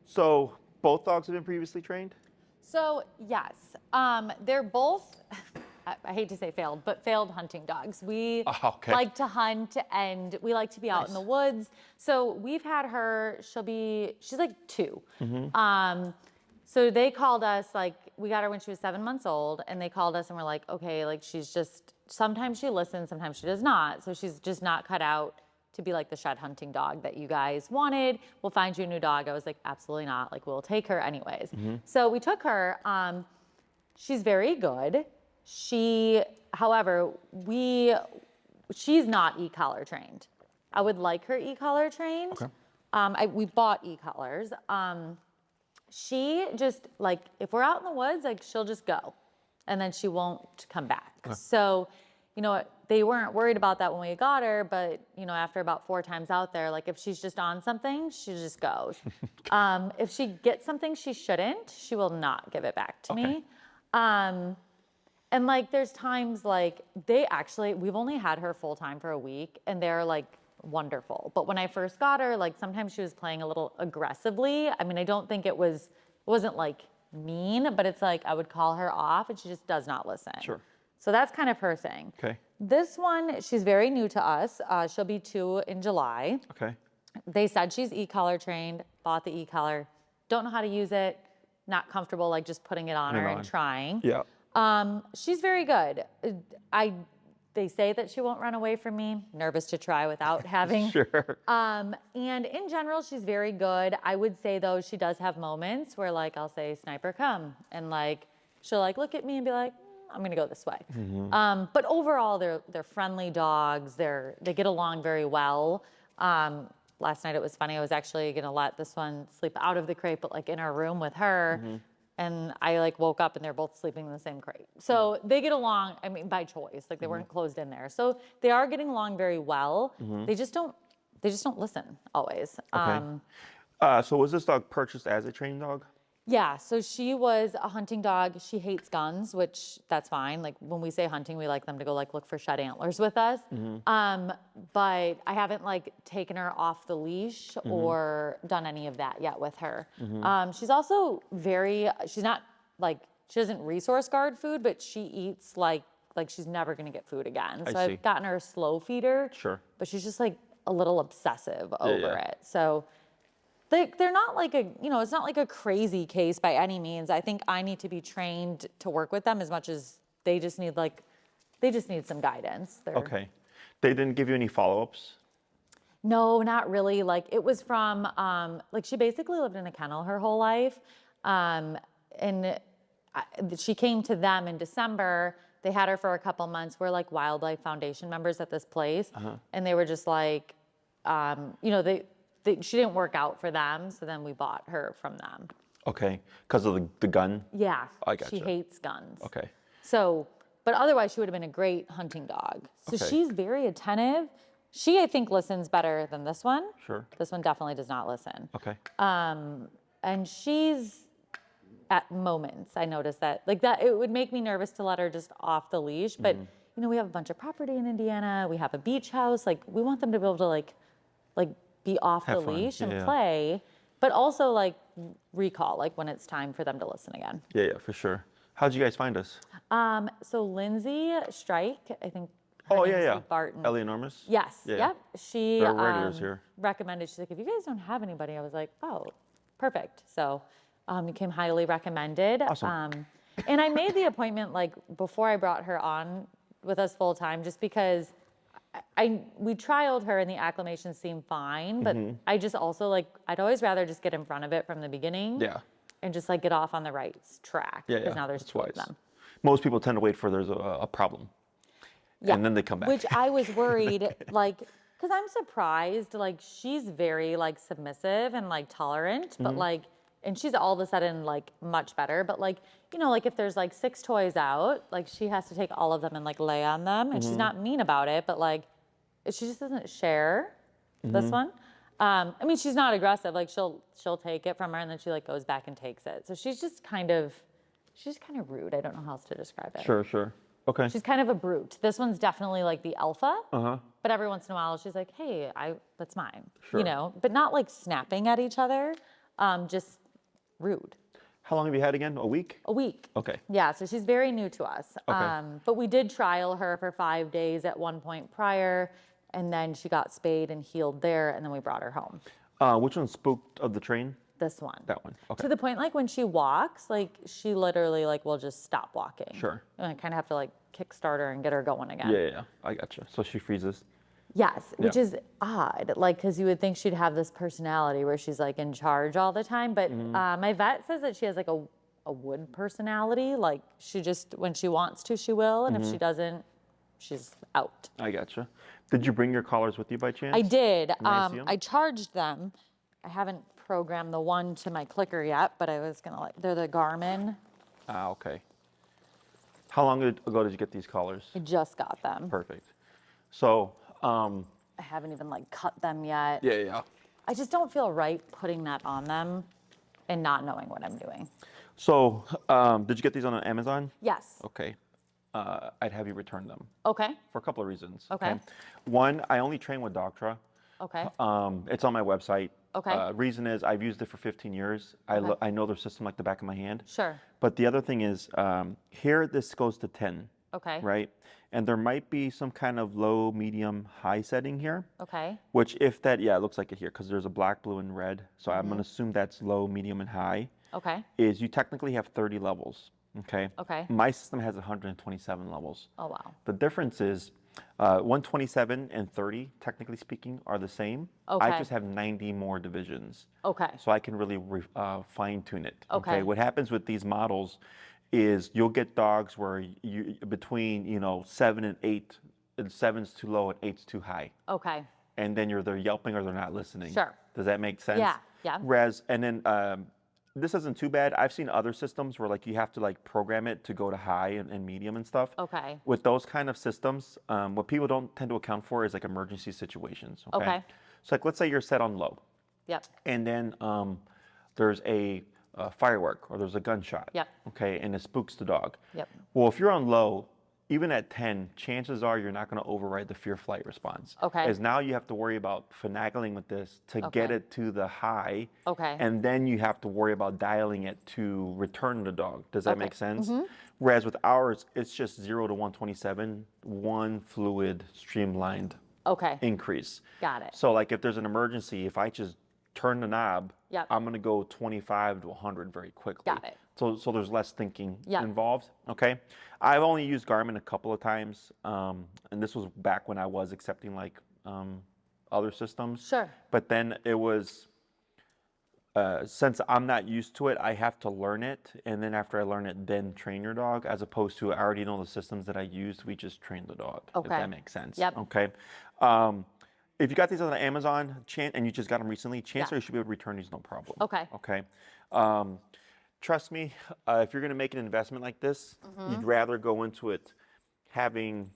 So both dogs have been previously trained? So yes, they're both, I hate to say failed, but failed hunting dogs. We Okay. like to hunt and we like to be out in the woods. So we've had her, she's like 2. So they called us, like, we got her when she was 7 months old, and they called us and we're like, okay, like sometimes she listens, sometimes she does not. So she's just not cut out to be like the shed hunting dog that you guys wanted. We'll find you a new dog. I was like, absolutely not. Like, we'll take her anyways. So we took her. She's very good. However, she's not e-collar trained. I would like her e-collar trained. Okay. We bought e-collars. She just, like, if we're out in the woods, like, she'll just go and then she won't come back. So, you know, they weren't worried about that when we got her, but, you know, after about 4 times out there, like, if she's just on something, she just goes. If she gets something she shouldn't, she will not give it back to me. And, like, there's times, like, we've only had her full time for a week, and they're, like, wonderful. But when I first got her, like, sometimes she was playing a little aggressively. I mean, I don't think it wasn't, like, mean, but it's like I would call her off, and she just does not listen. Sure. So that's kind of her thing. Okay. This one, she's very new to us. She'll be 2 in July. Okay. They said she's e-collar trained, bought the e-collar, don't know how to use it, not comfortable like just putting it on her and trying. Yeah. She's very good. They say that she won't run away from me. Nervous to try without having. Sure. And in general, she's very good. I would say though, she does have moments where, like, I'll say, "Sniper, come," and, like, she'll, like, look at me and be like, "I'm gonna go this way." But overall, they're friendly dogs. They get along very well. Last night it was funny. I was actually gonna let this one sleep out of the crate, but, like, in our room with her. And I, like, woke up and they're both sleeping in the same crate. So they get along, I mean, by choice. Like, they weren't closed in there. So they are getting along very well. They just don't listen always. Okay. So was this dog purchased as a trained dog? Yeah, so she was a hunting dog. She hates guns, which that's fine. Like, when we say hunting, we like them to go, like, look for shed antlers with us. But I haven't, like, taken her off the leash or done any of that yet with her. She's also she's not, like, she doesn't resource guard food, but she eats like she's never gonna get food again. So I've gotten her a slow feeder. Sure. But she's just, like, a little obsessive over it. So they're not like it's not like a crazy case by any means. I think I need to be trained to work with them as much as they just need some guidance. Okay. They didn't give you any follow-ups? No, not really. Like, it was from, like, she basically lived in a kennel her whole life. And she came to them in December. They had her for a couple months. We're, like, Wildlife Foundation members at this place. And they were just like, she didn't work out for them, so then we bought her from them. Okay, because of the gun? Yeah, I gotcha. She hates guns. Okay. So, but otherwise she would have been a great hunting dog. So she's very attentive. She, I think, listens better than this one. Sure. This one definitely does not listen. Okay. And she's, at moments, I noticed that, like, that it would make me nervous to let her just off the leash, but you know, we have a bunch of property in Indiana, we have a beach house, like, we want them to be able to like be off the leash and play, but also, like, recall, like, when it's time for them to listen again. Yeah, for sure. How'd you guys find us? So Lindsay Strike, I think. Barton. Eleanormus? Yes. Yep. She They're regulars here. recommended. She's like, if you guys don't have anybody, I was like, oh, perfect. So you came highly recommended. Awesome. And I made the appointment, like, before I brought her on with us full time, just because we trialed her and the acclimation seemed fine, but I just also, like, I'd always rather just get in front of it from the beginning. Yeah. And just, like, get off on the right track. Yeah. Because now there's 2 of them. Most people tend to wait for there's a problem. Yeah. And then they come back. Which I was worried, like, because I'm surprised, like, she's very, like, submissive and, like, tolerant, but, like, and she's all of a sudden, like, much better. But, like, you know, like, if there's, like, 6 toys out, like, she has to take all of them and, like, lay on them. And she's not mean about it, but, like, she just doesn't share this one. I mean, she's not aggressive. Like, she'll take it from her and then she, like, goes back and takes it. So she's just kind of rude. I don't know how else to describe it. Sure. Okay. She's kind of a brute. This one's definitely, like, the alpha. But every once in a while she's like, hey, that's mine. Sure. You know, but not, like, snapping at each other. just rude. How long have you had again? A week? A week. Okay. Yeah, so she's very new to us. Okay. But we did trial her for 5 days at one point prior, and then she got spayed and healed there, and then we brought her home. Which one spooked of the train? This one. That one. Okay. To the point, like when she walks, like she literally like will just stop walking. Sure. And I kind of have to like kickstart her and get her going again. Yeah. I gotcha. So she freezes. Yes, which Yeah. is odd, like, because you would think she'd have this personality where she's like in charge all the time. But my vet says that she has like a wood personality. Like she just, when she wants to, she will. And if she doesn't, she's out. I gotcha. Did you bring your collars with you by chance? I did. May I see 'em? I charged them. I haven't programmed the one to my clicker yet, but I was going to they're the Garmin. Okay. How long ago did you get these collars? I just got them. Perfect. So, I haven't even like cut them yet. yeah. I just don't feel right putting that on them and not knowing what I'm doing. So, did you get these on Amazon? Yes. Okay. I'd have you return them Okay. for a couple of reasons. Okay. One, I only train with Doctra. Okay. It's on my website. Okay. Reason is I've used it for 15 years. I know their system like the back of my hand. Sure. But the other thing is, here this goes to 10. Okay. Right? And there might be some kind of low, medium, high setting here. Okay. Which if that, it looks like it here because there's a black, blue, and red. So I'm going to assume that's low, medium, and high. Okay. Is you technically have 30 levels. Okay. Okay. My system has 127 levels. Oh, wow. The difference is 127 and 30, technically speaking, are the same. Okay. I just have 90 more divisions. Okay. So I can really fine tune it. Okay. What happens with these models is you'll get dogs where you between 7 and 8, and 7's too low and 8's too high. Okay. And then they're yelping or they're not listening. Sure. Does that make sense? Yeah. Yeah. Whereas, and then this isn't too bad. I've seen other systems where like you have to like program it to go to high and medium and stuff. Okay. With those kind of systems, what people don't tend to account for is like emergency situations. Okay. So like let's say you're set on low. Yep. And then there's a firework or there's a gunshot. Yep. Okay, and it spooks the dog. Yep. Well, if you're on low, even at 10, chances are you're not going to override the fear flight response. Okay. As now you have to worry about finagling with this to get Okay. it to the high. Okay. And then you have to worry about dialing it to return the dog. Does that Okay. make sense? Whereas with ours, it's just 0 to 127, one fluid streamlined Okay. increase. Got it. So like if there's an emergency, if I just turn the knob, Yep. I'm going to go 25 to 100 very quickly. Got it. So there's less thinking Yep. involved. Okay. I've only used Garmin a couple of times, and this was back when I was accepting like other systems. Sure. But then it was, since I'm not used to it, I have to learn it, and then after I learn it, then train your dog, as opposed to I already know the systems that I used. We just train the dog. If Okay. that makes sense. Yep. Okay. If you got these on Amazon, and you just got them recently, chances are you should be able to return these no problem. Okay. Okay. Trust me, if you're going to make an investment like this, you'd rather go into it having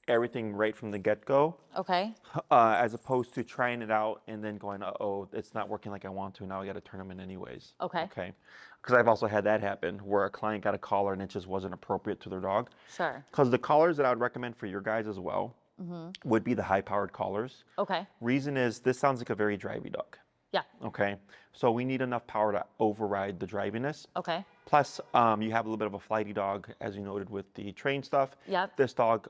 everything right from the get-go, Okay. as opposed to trying it out and then going, oh, it's not working like I want to. Now I got to turn them in anyways. Okay. Okay. Because I've also had that happen where a client got a collar and it just wasn't appropriate to their dog. Sure. Because the collars that I would recommend for your guys as well would be the high-powered collars. Okay. Reason is this sounds like a very drivey dog. Yeah. Okay, so we need enough power to override the driviness. Okay. Plus, you have a little bit of a flighty dog, as you noted with the train stuff. Yep. This dog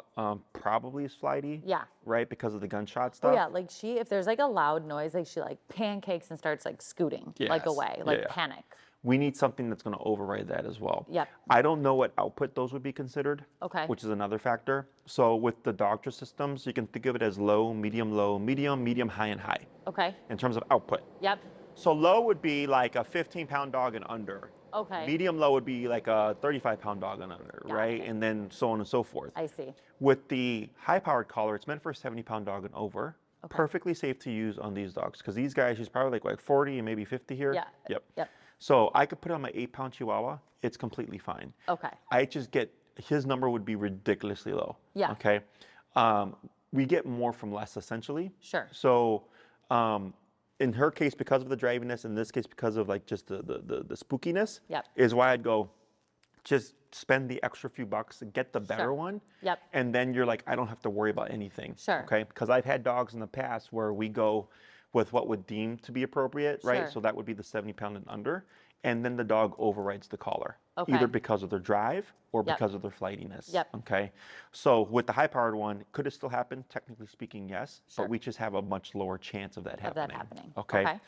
probably is flighty. Yeah. Right, because of the gunshot stuff. Oh yeah, like if there's like a loud noise, like she like pancakes and starts like scooting like Yes. away, like Yeah. panic. We need something that's going to override that as well. Yep. I don't know what output those would be considered. Okay. Which is another factor. So with the Doctor systems, you can think of it as low, medium, medium, high, and high Okay. in terms of output. Yep. So low would be like a 15-pound dog and under. Okay. Medium low would be like a 35-pound dog and under, right? it. And then so on and so forth. I see. With the high-powered collar, it's meant for a 70-pound dog and over. Okay. Perfectly safe to use on these dogs because these guys, she's probably like 40 and maybe 50 here. Yeah. Yep. Yep. So I could put it on my 8-pound Chihuahua. It's completely fine. Okay. I just get, his number would be ridiculously low. Yeah. Okay. We get more from less essentially. Sure. So in her case, because of the driviness, in this case, because of like just the spookiness, Yep. is why I'd go just spend the extra few bucks and get the better Sure. one. Yep. And then you're like, I don't have to worry about anything. Sure. Okay. Because I've had dogs in the past where we go, with what would deem to be appropriate, right? Sure. So that would be the 70-pound and under. And then the dog overrides the collar, Okay. either because of their drive or Yep. because of their flightiness. Yep. Okay. So with the high-powered one, could it still happen? Technically speaking, yes. Sure. But we just have a much lower chance of that happening. Okay.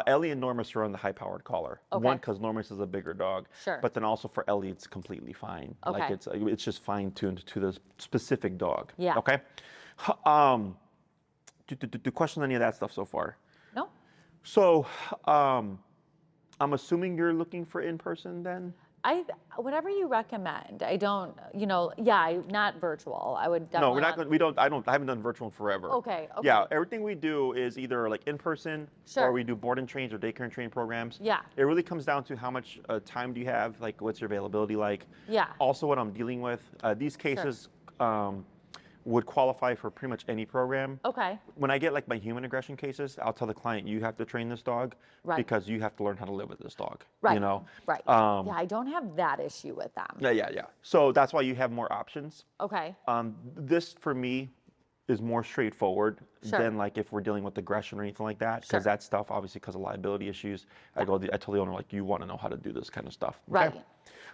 Ellie and Normus are on the high-powered collar. Okay. One, because Normus is a bigger dog. Sure. But then also for Ellie, it's completely fine. Okay. Like it's just fine-tuned to the specific dog. Yeah. Okay. Do question any of that stuff so far? No. So, I'm assuming you're looking for in-person then? Whatever you recommend. I don't, not virtual. I would No, definitely. we're not going. I haven't done virtual in forever. Okay. Yeah, everything we do is either like in person, Sure. or we do board and trains or daycare and train programs. Yeah. It really comes down to how much time do you have, like what's your availability like. Yeah. Also, what I'm dealing with. These cases would qualify for pretty much any program. Okay. When I get like my human aggression cases, I'll tell the client, you have to train this dog because you have to learn how to live with this dog. Right. You know. Right. Yeah, I don't have that issue with them. Yeah. So that's why you have more options. Okay. This for me is more straightforward Sure. than like if we're dealing with aggression or anything like that, because Sure. that stuff obviously because of liability issues. I tell the owner like, you want to know how to do this kind of stuff. Okay? Right.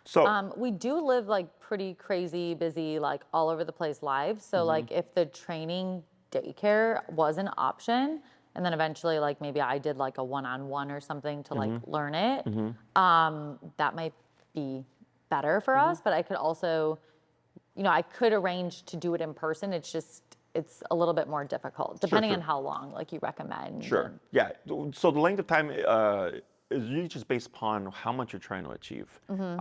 So We do live like pretty crazy, busy, like all over the place lives. So like if the training daycare was an option, and then eventually like maybe I did like a one-on-one or something to like learn it, that might be better for us. But I could also, I could arrange to do it in person. It's a little bit more difficult depending on how long like you recommend. Sure. Yeah. So the length of time is usually just based upon how much you're trying to achieve.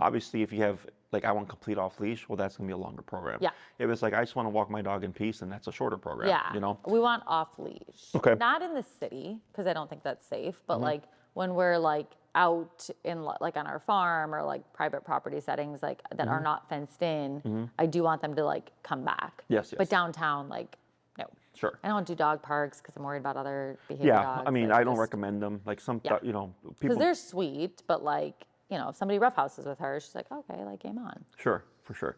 Obviously, if you have like I want complete off leash, well, that's gonna be a longer program. Yeah. If it's like I just want to walk my dog in peace, then that's a shorter program. Yeah. You know. We want off leash. Okay. Not in the city because I don't think that's safe, but like when we're like out in like on our farm or like private property settings like that are not fenced in, I do want them to like come back. Yes. But downtown, like no. Sure. I don't do dog parks because I'm worried about other behavior Yeah. dogs. I mean, like, I don't just- recommend them. Like some, Yeah. people. Because they're sweet, but like, if somebody roughhouses with her, she's like, okay, like game on. Sure, for sure.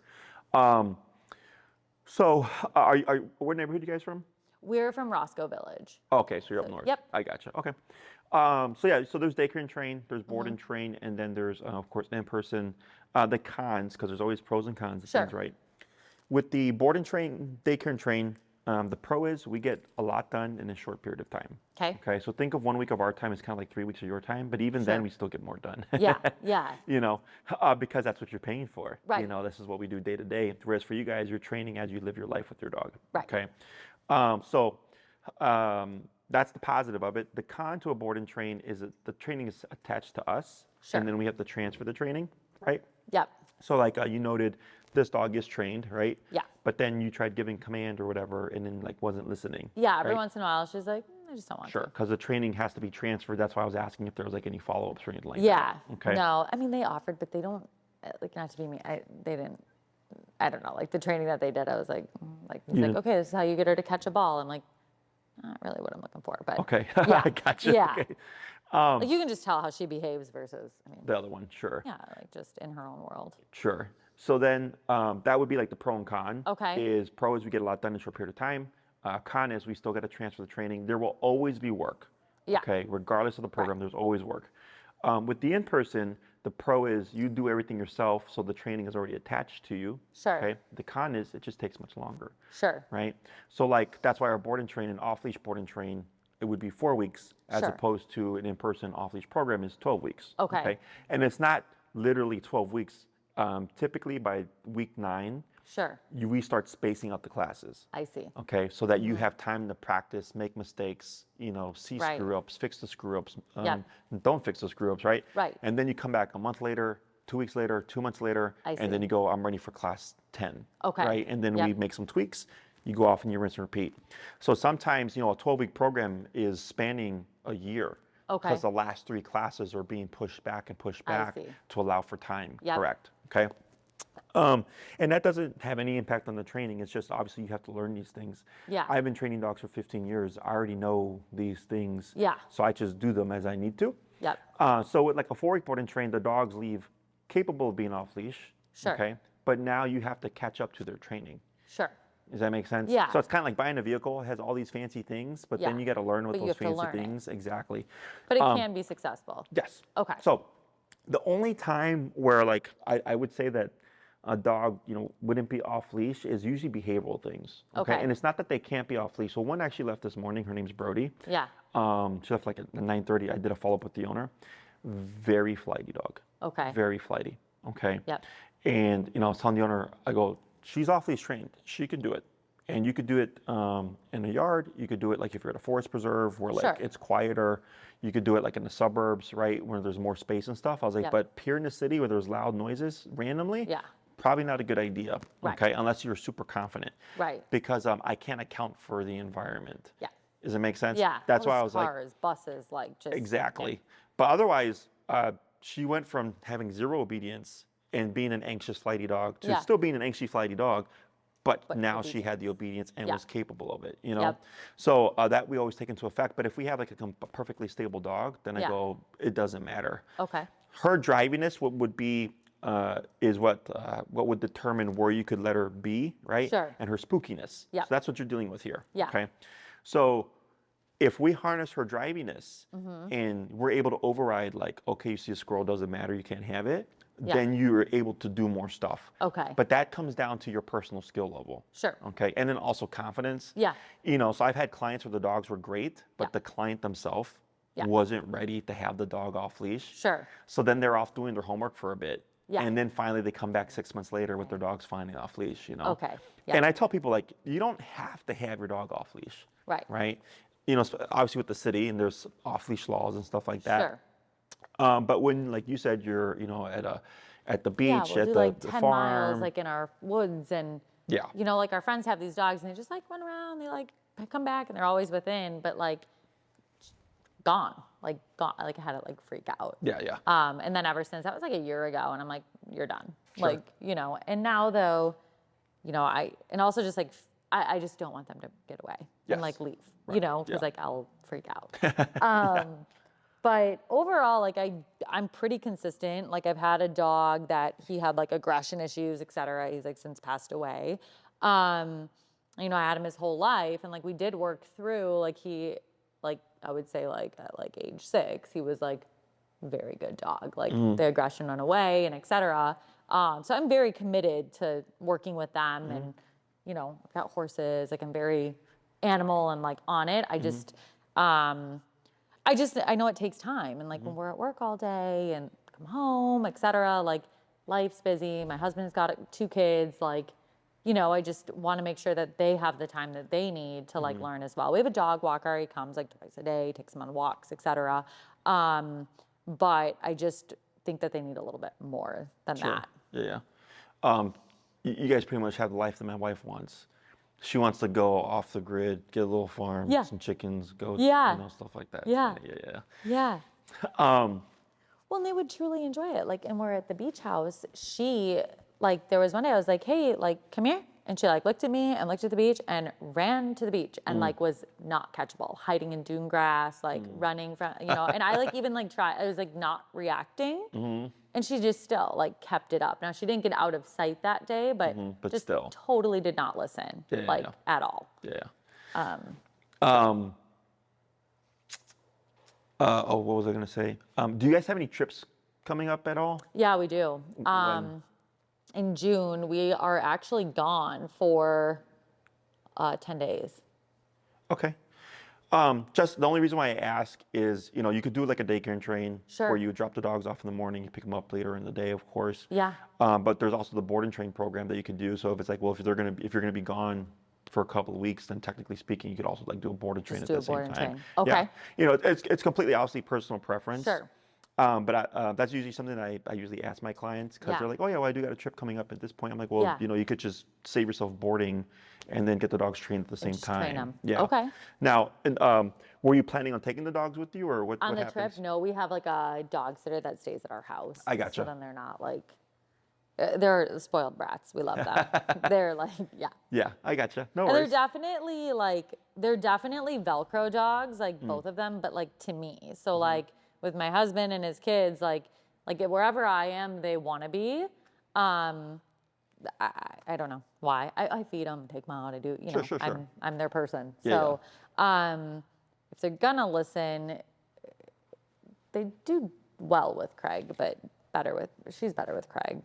So, what neighborhood are you guys from? We're from Roscoe Village. Okay, so you're up north. Yep. I gotcha. Okay. So there's daycare and train, there's board and train, and then there's, of course, in-person. The cons, because there's always pros and cons, it Sure. seems right. With the board and train, daycare and train, the pro is we get a lot done in a short period of time. Okay. Okay, so think of 1 week of our time as kind of like 3 weeks of your time, but even then Sure. we still get more done. Yeah, yeah. Because that's what you're paying for. Right. This is what we do day to day. Whereas for you guys, you're training as you live your life with your dog. Right. Okay. That's the positive of it. The con to a board and train is that the training is attached to us, Sure. and then we have to transfer the training, right? Yep. So like you noted, this dog is trained, right? Yeah. But then you tried giving command or whatever, and then like wasn't listening. Yeah, every right? once in a while she's like, I just don't want Sure, to. because the training has to be transferred. That's why I was asking if there was like any follow-ups or anything like Yeah. that. Okay. No, I mean they offered, but they don't like not to be mean. They didn't. I don't know. Like the training that they did, I was like, he's like, okay, this is how you get her to catch a ball. I'm like, not really what I'm looking for, but Okay. Yeah. I gotcha. Yeah. Okay. like you can just tell how she behaves versus, I mean, The other one, sure. yeah, like just in her own world. Sure. So then that would be like the pro and con. Okay. Is pro is we get a lot done in a short period of time. Con is we still got to transfer the training. There will always be work. Yeah. Okay. Regardless of the program, there's always work. With the in-person, the pro is you do everything yourself, so the training is already attached to you. Sure. Okay. The con is it just takes much longer. Sure. Right. So like that's why our board and train and off-leash board and train, it would be 4 weeks as Sure. opposed to an in-person off-leash program is 12 weeks. Okay. And it's not literally 12 weeks. Typically by week 9, Sure. we start spacing out the classes. I see. Okay, so that you have time to practice, make mistakes, see Right. screw ups, fix the screw ups, Yep. don't fix the screw ups, right? Right. And then you come back a month later, 2 weeks later, 2 months later, I see. and then you go, I'm ready for class 10. Okay. Right, and then Yep. we make some tweaks. You go off and you rinse and repeat. So sometimes, a 12-week program is spanning a year. Okay. Because the last 3 classes are being pushed back and pushed I back see. to allow for time. Yep. Correct. Okay. And that doesn't have any impact on the training. It's just obviously you have to learn these things. Yeah. I've been training dogs for 15 years. I already know these things. Yeah. So I just do them as I need to. Yep. So with like a 4-week board and train, the dogs leave capable of being off leash. Sure. Okay. But now you have to catch up to their training. Sure. Does that make sense? Yeah. So it's kind of like buying a vehicle. It has all these fancy things, but then Yeah. you got to learn what But you those have to fancy learn it. things. Exactly. But it can be successful. Yes. Okay. So the only time where like I would say that a dog, wouldn't be off leash is usually behavioral things. Okay. Okay. And it's not that they can't be off leash. So one actually left this morning. Her name's Brody. Yeah. She left like at 9:30. I did a follow up with the owner. Very flighty dog. Okay. Very flighty. Okay. Yep. And I was telling the owner, I go, she's off leash trained. She can do it. And you could do it in a yard. You could do it like if you're at a forest preserve where like Sure. it's quieter. You could do it like in the suburbs, right, where there's more space and stuff. I was like, Yep. but here in the city where there's loud noises randomly, Yeah. probably not a good idea. Right. Okay, unless you're super confident. Right. Because I can't account for the environment. Yeah. Does it make sense? Yeah. That's all why I those was like, cars, buses, like just. exactly. But otherwise, she went from having zero obedience and being an anxious, flighty dog to Yeah. still being an anxious, flighty dog. But now she obedience. had the obedience and Yeah. was capable of it, Yep. So that we always take into effect. But if we have like a perfectly stable dog, then I Yeah. go, it doesn't matter. Okay. Her driviness would be is what would determine where you could let her be, right? Sure. And her spookiness. Yep. So that's what you're dealing with here. Yeah. Okay. So if we harness her driviness Mm-hmm. and we're able to override, like, okay, you see a squirrel, doesn't matter, you can't have it, Yeah. then you're able to do more stuff. Okay. But that comes down to your personal skill level. Sure. Okay. And then also confidence. Yeah. So I've had clients where the dogs were great, but Yeah. the client themselves Yeah. wasn't ready to have the dog off leash. Sure. So then they're off doing their homework for a bit. Yeah. And then finally they come back 6 months later with their dogs finally off leash, Okay. Yeah. And I tell people, like, you don't have to have your dog off leash. Right. Right. Obviously with the city and there's off leash laws and stuff like that. Sure. But when, like you said, you're, at the beach, Yeah, we'll at do the, like the 10 farm. miles, like in our woods, and Yeah. like our friends have these dogs, and they just like run around. They like come back, and they're always within, but like gone, like I had to like freak out. Yeah. And then ever since that was like a year ago, and I'm like, you're done. Sure. Like, and now though, and also just like, I just don't want them to get away Yes. and like leave, Right. because Yeah. like I'll freak out. But overall, like I'm pretty consistent. Like I've had a dog that he had like aggression issues, et cetera. He's like since passed away. I had him his whole life, and like we did work through, like he, like I would say like at like age 6, he was like very good dog. Like the aggression went away and et cetera. So I'm very committed to working with them, and I've got horses. Like I'm very animal and like on it. I know it takes time, and like when we're at work all day and come home, et cetera, like life's busy. My husband's got 2 kids, like, I just want to make sure that they have the time that they need to like learn as well. We have a dog walker. He comes like twice a day, takes them on walks, et cetera. But I just think that they need a little bit more than that. Yeah. You guys pretty much have the life that my wife wants. She wants to go off the grid, get a little farm, Yeah. some chickens, goats, Yeah. stuff like that. Yeah. Yeah. Well, and they would truly enjoy it. Like, and we're at the beach house. She, like, there was one day I was like, hey, like, come here. And she like looked at me and looked at the beach and ran to the beach and like was not catchable, hiding in dune grass, like running from, and I like even like I was like not reacting. And she just still like kept it up. Now she didn't get out of sight that day, but, But just still. totally did not listen, Yeah. at all. Yeah. What was I going to say? Do you guys have any trips coming up at all? Yeah, we do. When? In June, we are actually gone for 10 days. Okay. Just the only reason why I ask is, you could do like a daycare and train Sure. where you drop the dogs off in the morning, you pick them up later in the day, of course. Yeah. But there's also the board and train program that you could do. So if it's like, well, if you're gonna be gone for a couple of weeks, then technically speaking, you could also like do a board and train Just at do the a board same and time. train. Okay. Yeah. It's completely obviously personal preference. Sure. But that's usually something that I usually ask my clients because Yeah. they're like, oh yeah, well I do got a trip coming up at this point. I'm like, well, Yeah. you could just save yourself boarding and then get the dogs trained at the same just time. train 'em. Yeah. Okay. Now, were you planning on taking the dogs with you or what? On what the happens? trip, no, we have like a dog sitter that stays at our house. I gotcha. So then they're not like, they're spoiled brats. We love them. They're like, yeah. Yeah, I gotcha. No And worries. they're definitely Velcro dogs, like both of them, but like to me. So like with my husband and his kids, like wherever I am, they want to be. I don't know why. I feed them, take them out. I do, you know, Sure. I'm their person. Yeah, So if they're gonna listen, they do well with Craig, but she's better with Craig.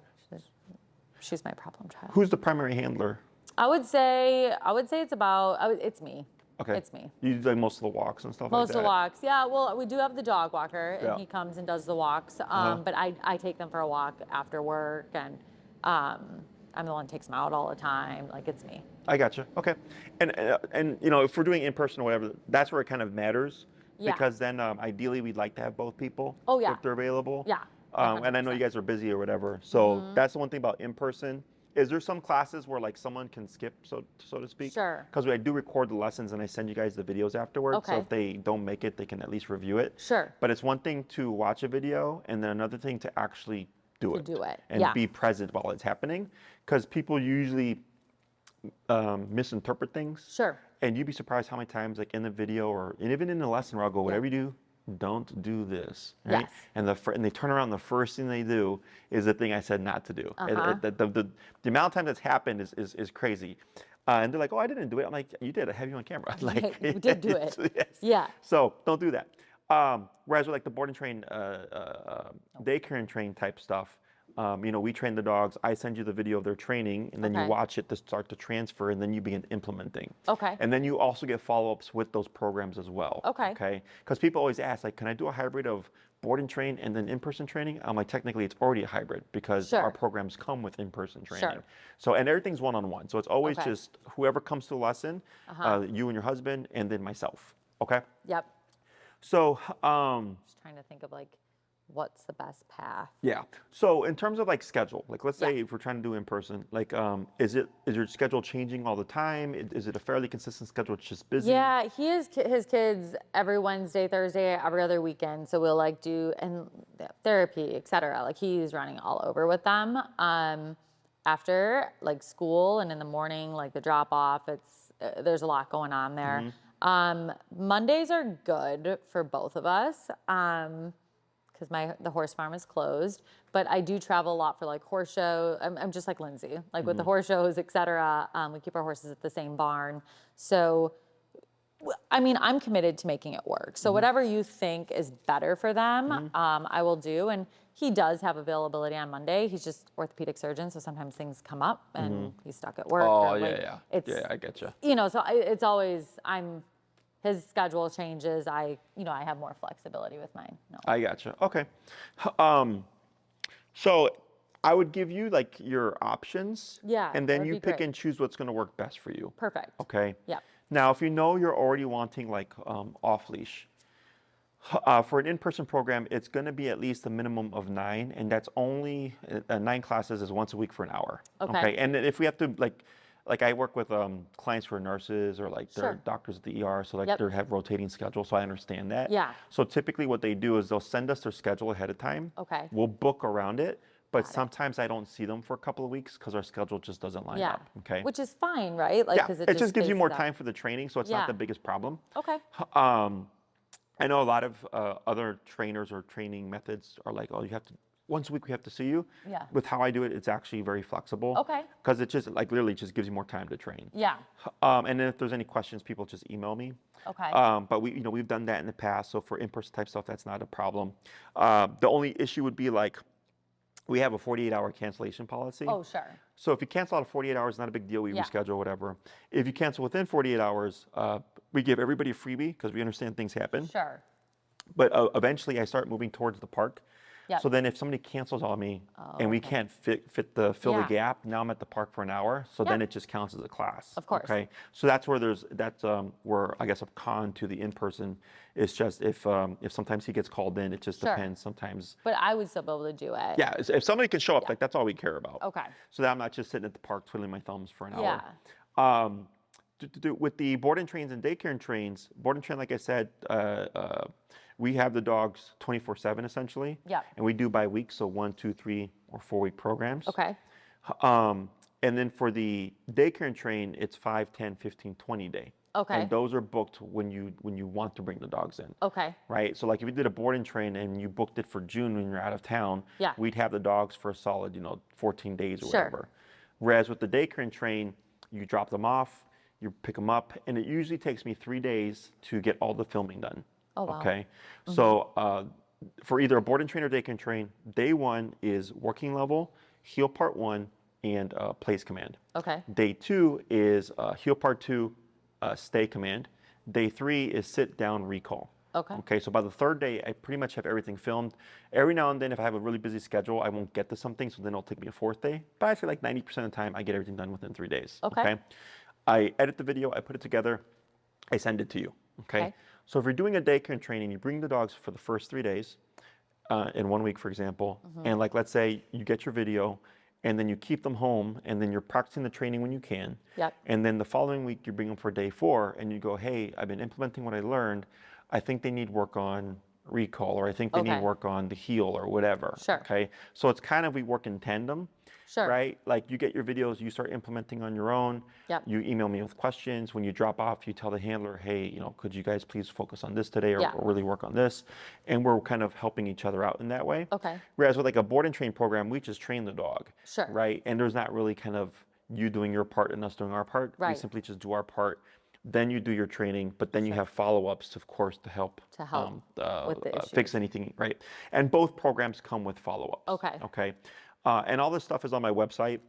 She's my problem child. Who's the primary handler? I would say it's me. Okay. It's me. You do like most of the walks and stuff like that? Most of the walks, yeah. Well, we do have the dog walker, and Yeah. he comes and does the walks. But I take them for a walk after work, and I'm the one that takes them out all the time. Like, it's me. I gotcha. Okay. And you know, if we're doing in person or whatever, that's where it kind of matters. Yeah. Because then ideally we'd like to have both people. Oh, yeah. If they're available. Yeah. And I know you guys are busy or whatever. So that's the one thing about in person. Is there some classes where like someone can skip, so to speak? Sure. Because I do record the lessons and I send you guys the videos afterwards. Okay. So if they don't make it, they can at least review it. Sure. But it's one thing to watch a video and then another thing to actually do it. And yeah. be present while it's happening. Because people usually misinterpret things. Sure. And you'd be surprised how many times, like in the video or even in the lesson, where I'll go, whatever you do, don't do this. Right? Yes. And they turn around, the first thing they do is the thing I said not to do. The amount of time that's happened is crazy. And they're like, oh, I didn't do it. I'm like, you did. I have you on camera. Like, You did do it. Yes. Yeah. So don't do that. Whereas with like the board and train, daycare and train type stuff, you know, we train the dogs. I send you the video of their training, and then you watch it to start to transfer, and then you begin implementing. Okay. And then you also get follow-ups with those programs as well. Okay. Okay. Because people always ask, like, can I do a hybrid of board and train and then in-person training? I'm like, technically, it's already a hybrid because our programs come with in-person training. Sure. So, and everything's one-on-one. So it's always just whoever comes to the lesson, you and your husband, and then myself. Okay. Yep. So, Just trying to think of like, what's the best path? yeah. So in terms of like schedule, like let's say if we're trying to do in person, like is your schedule changing all the time? Is it a fairly consistent schedule? It's just busy? Yeah, he has his kids every Wednesday, Thursday, every other weekend. So we'll like do and therapy, etc. Like he's running all over with them. After like school and in the morning, like the drop off, there's a lot going on there. Mondays are good for both of us. Because the horse farm is closed, but I do travel a lot for like horse show. I'm just like Lindsay, like with the horse shows, etc. We keep our horses at the same barn. So, I mean, I'm committed to making it work. So whatever you think is better for them, I will do. And he does have availability on Monday. He's just orthopedic surgeon, so sometimes things come up and he's stuck at work. Oh, or, yeah, like, yeah. Yeah, I get you. You know, so it's always, his schedule changes. I have more flexibility with mine. No. I gotcha. Okay. So I would give you like your options. Yeah, And then that'd you be pick great. and choose what's going to work best for you. Perfect. Okay. Yeah. Now, if you know you're already wanting like off-leash, for an in-person program, it's going to be at least a minimum of 9, and that's only 9 classes is once a week for an hour. Okay. And then if we have to like I work with clients who are nurses or like they're Sure. doctors at the ER, so like they have rotating schedules, so I understand that. Yeah. So typically what they do is they'll send us their schedule ahead of time. Okay. We'll book around it, but sometimes I don't see them for a couple of weeks because our schedule just doesn't line up. Okay. Which is fine, right? Like, Yeah, 'cause it just gives you spaces more out. time for the training, so it's Yeah. not the biggest problem. Okay. I know a lot of other trainers or training methods are like, oh, you have to, once a week we have to see you. Yeah. With how I do it, it's actually very flexible. Okay. Because it just like literally just gives you more time to train. Yeah. And then if there's any questions, people just email me. Okay. But we've done that in the past, so for in-person type stuff, that's not a problem. The only issue would be like, we have a 48-hour cancellation policy. Oh, sure. So if you cancel out of 48 hours, not a big deal. We reschedule, whatever. If you cancel within 48 hours, we give everybody a freebie because we understand things happen. Sure. But eventually, I start moving towards the park. Yep. So then if somebody cancels on me and we can't fill the Yeah. gap, now I'm at the park for an hour. So then Yeah. it just counts as a class. Of course. Okay. So that's where where I guess a con to the in-person is just if sometimes he gets called in, it just Sure. depends. Sometimes. But I would still be able to do it. Yeah. If somebody can show up, like that's all we care about. Okay. So that I'm not just sitting at the park twiddling my thumbs for an hour. Yeah. With the board and trains and daycare and trains, board and train, like I said, we have the dogs 24/7 essentially. Yeah. And we do by week, so 1, 2, 3, or 4 week programs. Okay. And then for the daycare and train, it's 5, 10, 15, 20 day. Okay. And those are booked when you want to bring the dogs in. Okay. Right? So like if you did a board and train and you booked it for June when you're out of town, Yeah. we'd have the dogs for a solid, 14 days or Sure. whatever. Whereas with the daycare and train, you drop them off, you pick them up, and it usually takes me 3 days to get all the filming done. Oh, wow. Okay. So for either a board and train or daycare and train, day 1 is working level, heel part 1, and place command. Okay. Day 2 is heel part 2, stay command. Day 3 is sit down recall. Okay. Okay, so by the 3rd day, I pretty much have everything filmed. Every now and then, if I have a really busy schedule, I won't get to something, so then it'll take me a 4th day. But I feel like 90% of the time, I get everything done within 3 days. Okay. I edit the video, I put it together, I send it to you. Okay. So if you're doing a daycare and training, you bring the dogs for the first 3 days, in 1 week, for example, and like let's say you get your video, and then you keep them home, and then you're practicing the training when you can. Yep. And then the following week, you bring them for day 4, and you go, hey, I've been implementing what I learned. I think they need work on recall, or I think they need work on the heel, or whatever. Sure. Okay. So it's kind of, we work in tandem. Sure. Right? Like you get your videos, you start implementing on your own. Yep. You email me with questions. When you drop off, you tell the handler, hey, you know, could you guys please focus on this today, or really work on this? And we're kind of helping each other out in that way. Okay. Whereas with like a board and train program, we just train the dog. Sure. Right? And there's not really kind of you doing your part and us doing our part. Right. We simply just do our part. Then you do your training, but then you have follow-ups, of course, to help with the issues. fix anything, right? And both programs come with follow-ups. Okay. Okay. And all this stuff is on my website,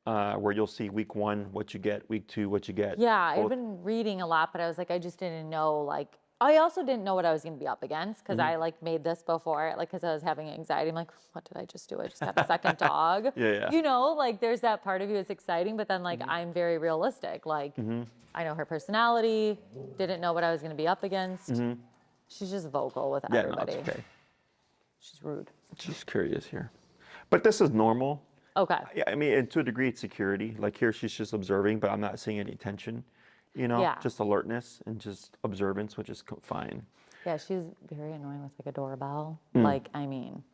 where you'll see week 1 what you get, week 2 what you get. Yeah, I've been reading a lot, but I was like, I just didn't know, like, I also didn't know what I was going to be up against, because I like made this before, like, because I was having anxiety. I'm like, what did I just do? I just got a second dog. Yeah. You know, like there's that part of you that's exciting, but then like I'm very realistic. Like I know her personality, didn't know what I was going to be up against. She's just vocal with everybody. No, it's okay. She's rude. Just curious here. But this is normal. Okay. Yeah, I mean, and to a degree, it's security. Like here, she's just observing, but I'm not seeing any tension. You know, just alertness and just observance, which is fine. Yeah, she's very annoying with like a doorbell. Like, I mean,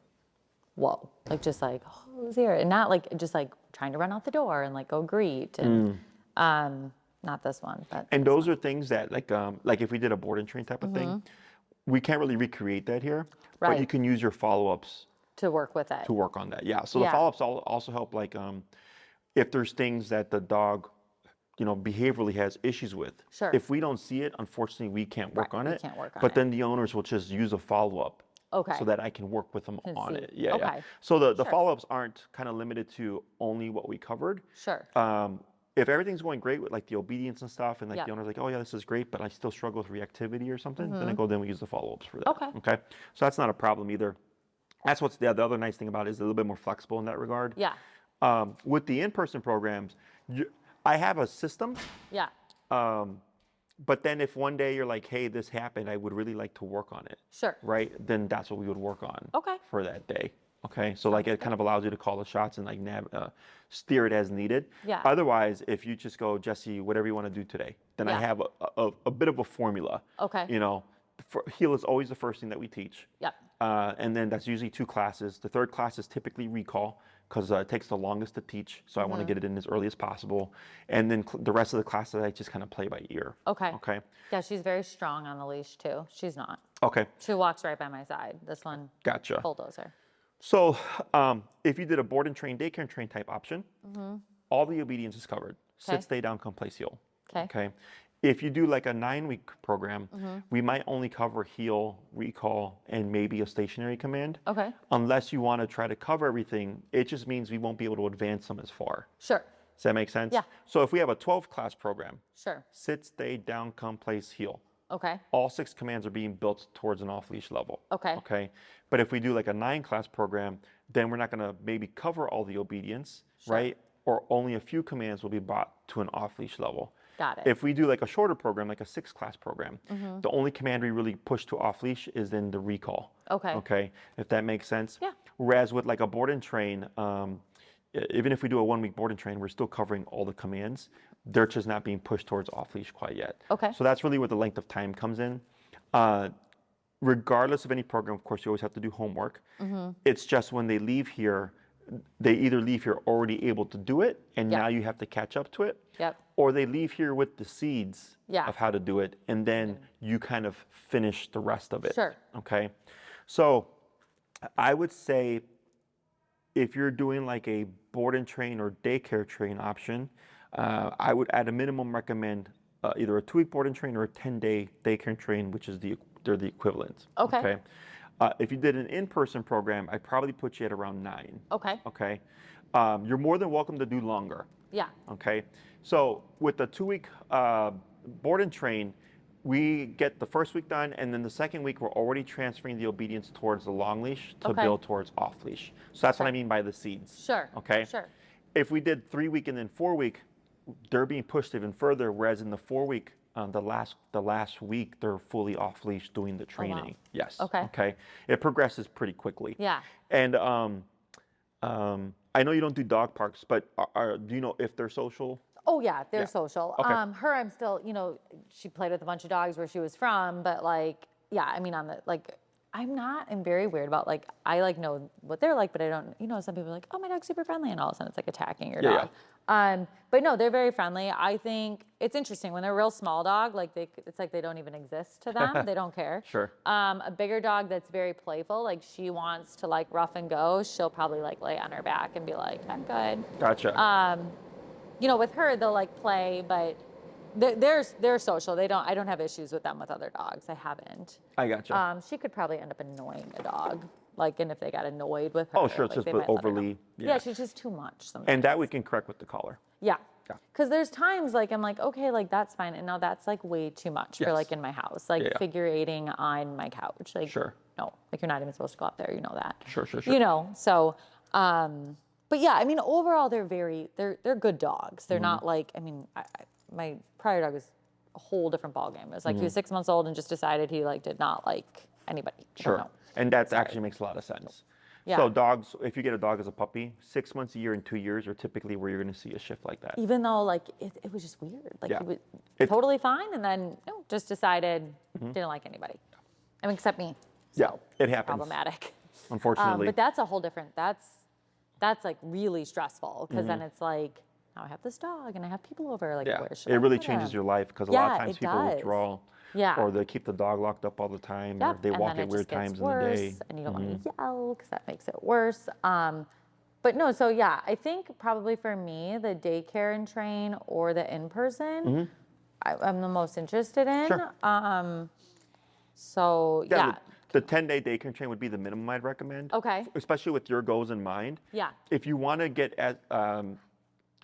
whoa. Like just like, oh, who's here? And not like just like trying to run out the door and like go greet. And not this one, but and those are things that like if we did a board and train type of thing, we can't really recreate that here. Right. But you can use your follow-ups to work with it. to work on that. Yeah. So the follow-ups also help, like if there's things that the dog, you know, behaviorally has issues with. Sure. If we don't see it, unfortunately, we can't work on it. We can't work on but it. then the owners will just use a follow-up. Okay. So that I can work with them on see. it. Yeah. Okay. Yeah. So the follow-ups aren't kind of limited to only what we covered. Sure. If everything's going great with like the obedience and stuff, and like Yeah. the owner's like, oh yeah, this is great, but I still struggle with reactivity or something, then we use the follow-ups for that. Okay. Okay. So that's not a problem either. That's what's the other nice thing about it, is a little bit more flexible in that regard. Yeah. With the in-person programs, I have a system. Yeah. But then if one day you're like, hey, this happened, I would really like to work on it. Sure. Right? Then that's what we would work on. Okay. For that day. Okay. So like it kind of allows you to call the shots and like steer it as needed. Yeah. Otherwise, if you just go, Jesse, whatever you want to do today, then I have a bit of a formula. Okay. You know, heel is always the first thing that we teach. Yep. And then that's usually 2 classes. The 3rd class is typically recall, because it takes the longest to teach. So I want to get it in as early as possible. And then the rest of the classes, I just kind of play by ear. Okay. Okay. Yeah, she's very strong on the leash too. She's not. Okay. She walks right by my side. This one, Gotcha. bulldozer. So if you did a board and train, daycare and train type option, all the obedience is covered. Sit, stay down, come, place, heel. Okay. If you do like a 9-week program, we might only cover heel, recall, and maybe a stationary command. Okay. Unless you want to try to cover everything, it just means we won't be able to advance them as far. Sure. Does that make sense? Yeah. So if we have a 12-class program, Sure. sit, stay, down, come, place, heel. Okay. All 6 commands are being built towards an off-leash level. Okay. Okay. But if we do like a 9-class program, then we're not going to maybe cover all the obedience, right? Or only a few commands will be brought to an off-leash level. Got it. If we do like a shorter program, like a 6-class program, the only command we really push to off-leash is then the recall. Okay. Okay. If that makes sense. Yeah. Whereas with like a board and train, even if we do a 1-week board and train, we're still covering all the commands. They're just not being pushed towards off-leash quite yet. Okay. So that's really where the length of time comes in. Regardless of any program, of course, you always have to do homework. It's just when they leave here, they either leave here already able to do it, and now you have to catch up to it. Yep. Or they leave here with the seeds Yeah. of how to do it, and then you kind of finish the rest of it. Sure. Okay. So I would say if you're doing like a board and train or daycare train option, I would at a minimum recommend either a 2-week board and train or a 10-day daycare and train, which is they're the equivalent. Okay. If you did an in-person program, I'd probably put you at around 9. Okay. Okay. You're more than welcome to do longer. Yeah. Okay. So with the 2-week board and train, we get the first week done, and then the second week we're already transferring the obedience towards the long leash to build towards off leash. So that's what I mean by the seeds. Sure. Okay. Sure. If we did 3-week and then 4-week, they're being pushed even further. Whereas in the 4-week, the last week they're fully off leash doing the training. Oh, wow. Yes. Okay. Okay. It progresses pretty quickly. Yeah. And I know you don't do dog parks, but do you know if they're social? Oh yeah, they're social. Okay. Her, I'm still, she played with a bunch of dogs where she was from, but like, yeah, I mean, I'm very weird about like, I like know what they're like, but I don't, some people are like, oh, my dog's super friendly, and all of a sudden it's like attacking your dog. But no, they're very friendly. I think it's interesting when they're a real small dog, like it's like they don't even exist to them. They don't care. Sure. A bigger dog that's very playful, like she wants to like rough and go, she'll probably like lay on her back and be like, I'm good. Gotcha. With her, they'll like play, but they're social. I don't have issues with them with other dogs. I haven't. I gotcha. She could probably end up annoying a dog. Like, and if they got annoyed with her. Oh, sure, it's like, just overly. Yeah, she's just too much sometimes. And that we can correct with the collar. Yeah. Yeah. Because there's times like I'm like, okay, like that's fine. And now that's like way too much for like in my house. Like figure eighting on my couch. Like, no, like you're not even supposed to go up there. You know that. Sure. So, but yeah, I mean, overall, they're good dogs. They're not like, I mean, my prior dog was a whole different ballgame. It was like he was 6 months old and just decided he like did not like anybody. Sure. And that actually makes a lot of sense. Yeah. So dogs, if you get a dog as a puppy, 6 months, a year, and 2 years are typically where you're going to see a shift like that. Even though like it was just weird. Like he was totally fine, and then just decided didn't like anybody. I mean, except me. So it happens. Problematic. Unfortunately. But that's a whole different. That's like really stressful because then it's like now I have this dog and I have people over. Like where should it I really put changes him? your life because a lot of times it people does. withdraw. Yeah. Or they keep the dog locked up all the time, or they walk at weird times in the day. And you don't want to yell because that makes it worse. But no, so yeah, I think probably for me, the daycare and train or the in-person, I'm the most interested in. Sure. So yeah. The 10-day daycare and train would be the minimum I'd recommend. Okay. Especially with your goals in mind. Yeah. If you want to get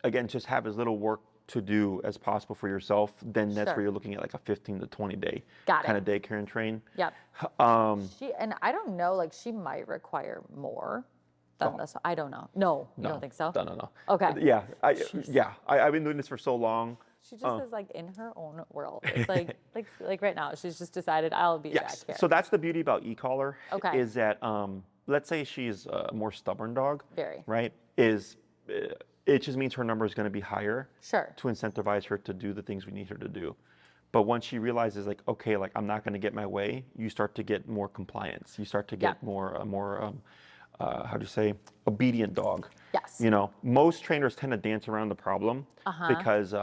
again, just have as little work to do as possible for yourself, then that's where you're looking at like a 15 to 20 day kind of daycare and train. Yep. And I don't know, like she might require more than this. I don't know. No, you don't think so? No. Okay. Yeah. I've been doing this for so long. She just is like in her own world. It's like like right now, she's just decided I'll be back here. So that's the beauty about e-collar. Okay. Is that let's say she's a more stubborn dog. Very. Right. It just means her number is going to be higher. Sure. To incentivize her to do the things we need her to do. But once she realizes like, okay, like I'm not going to get my way, you start to get more compliance. You start to get more how do you say, obedient dog. Yes. Most trainers tend to dance around the problem because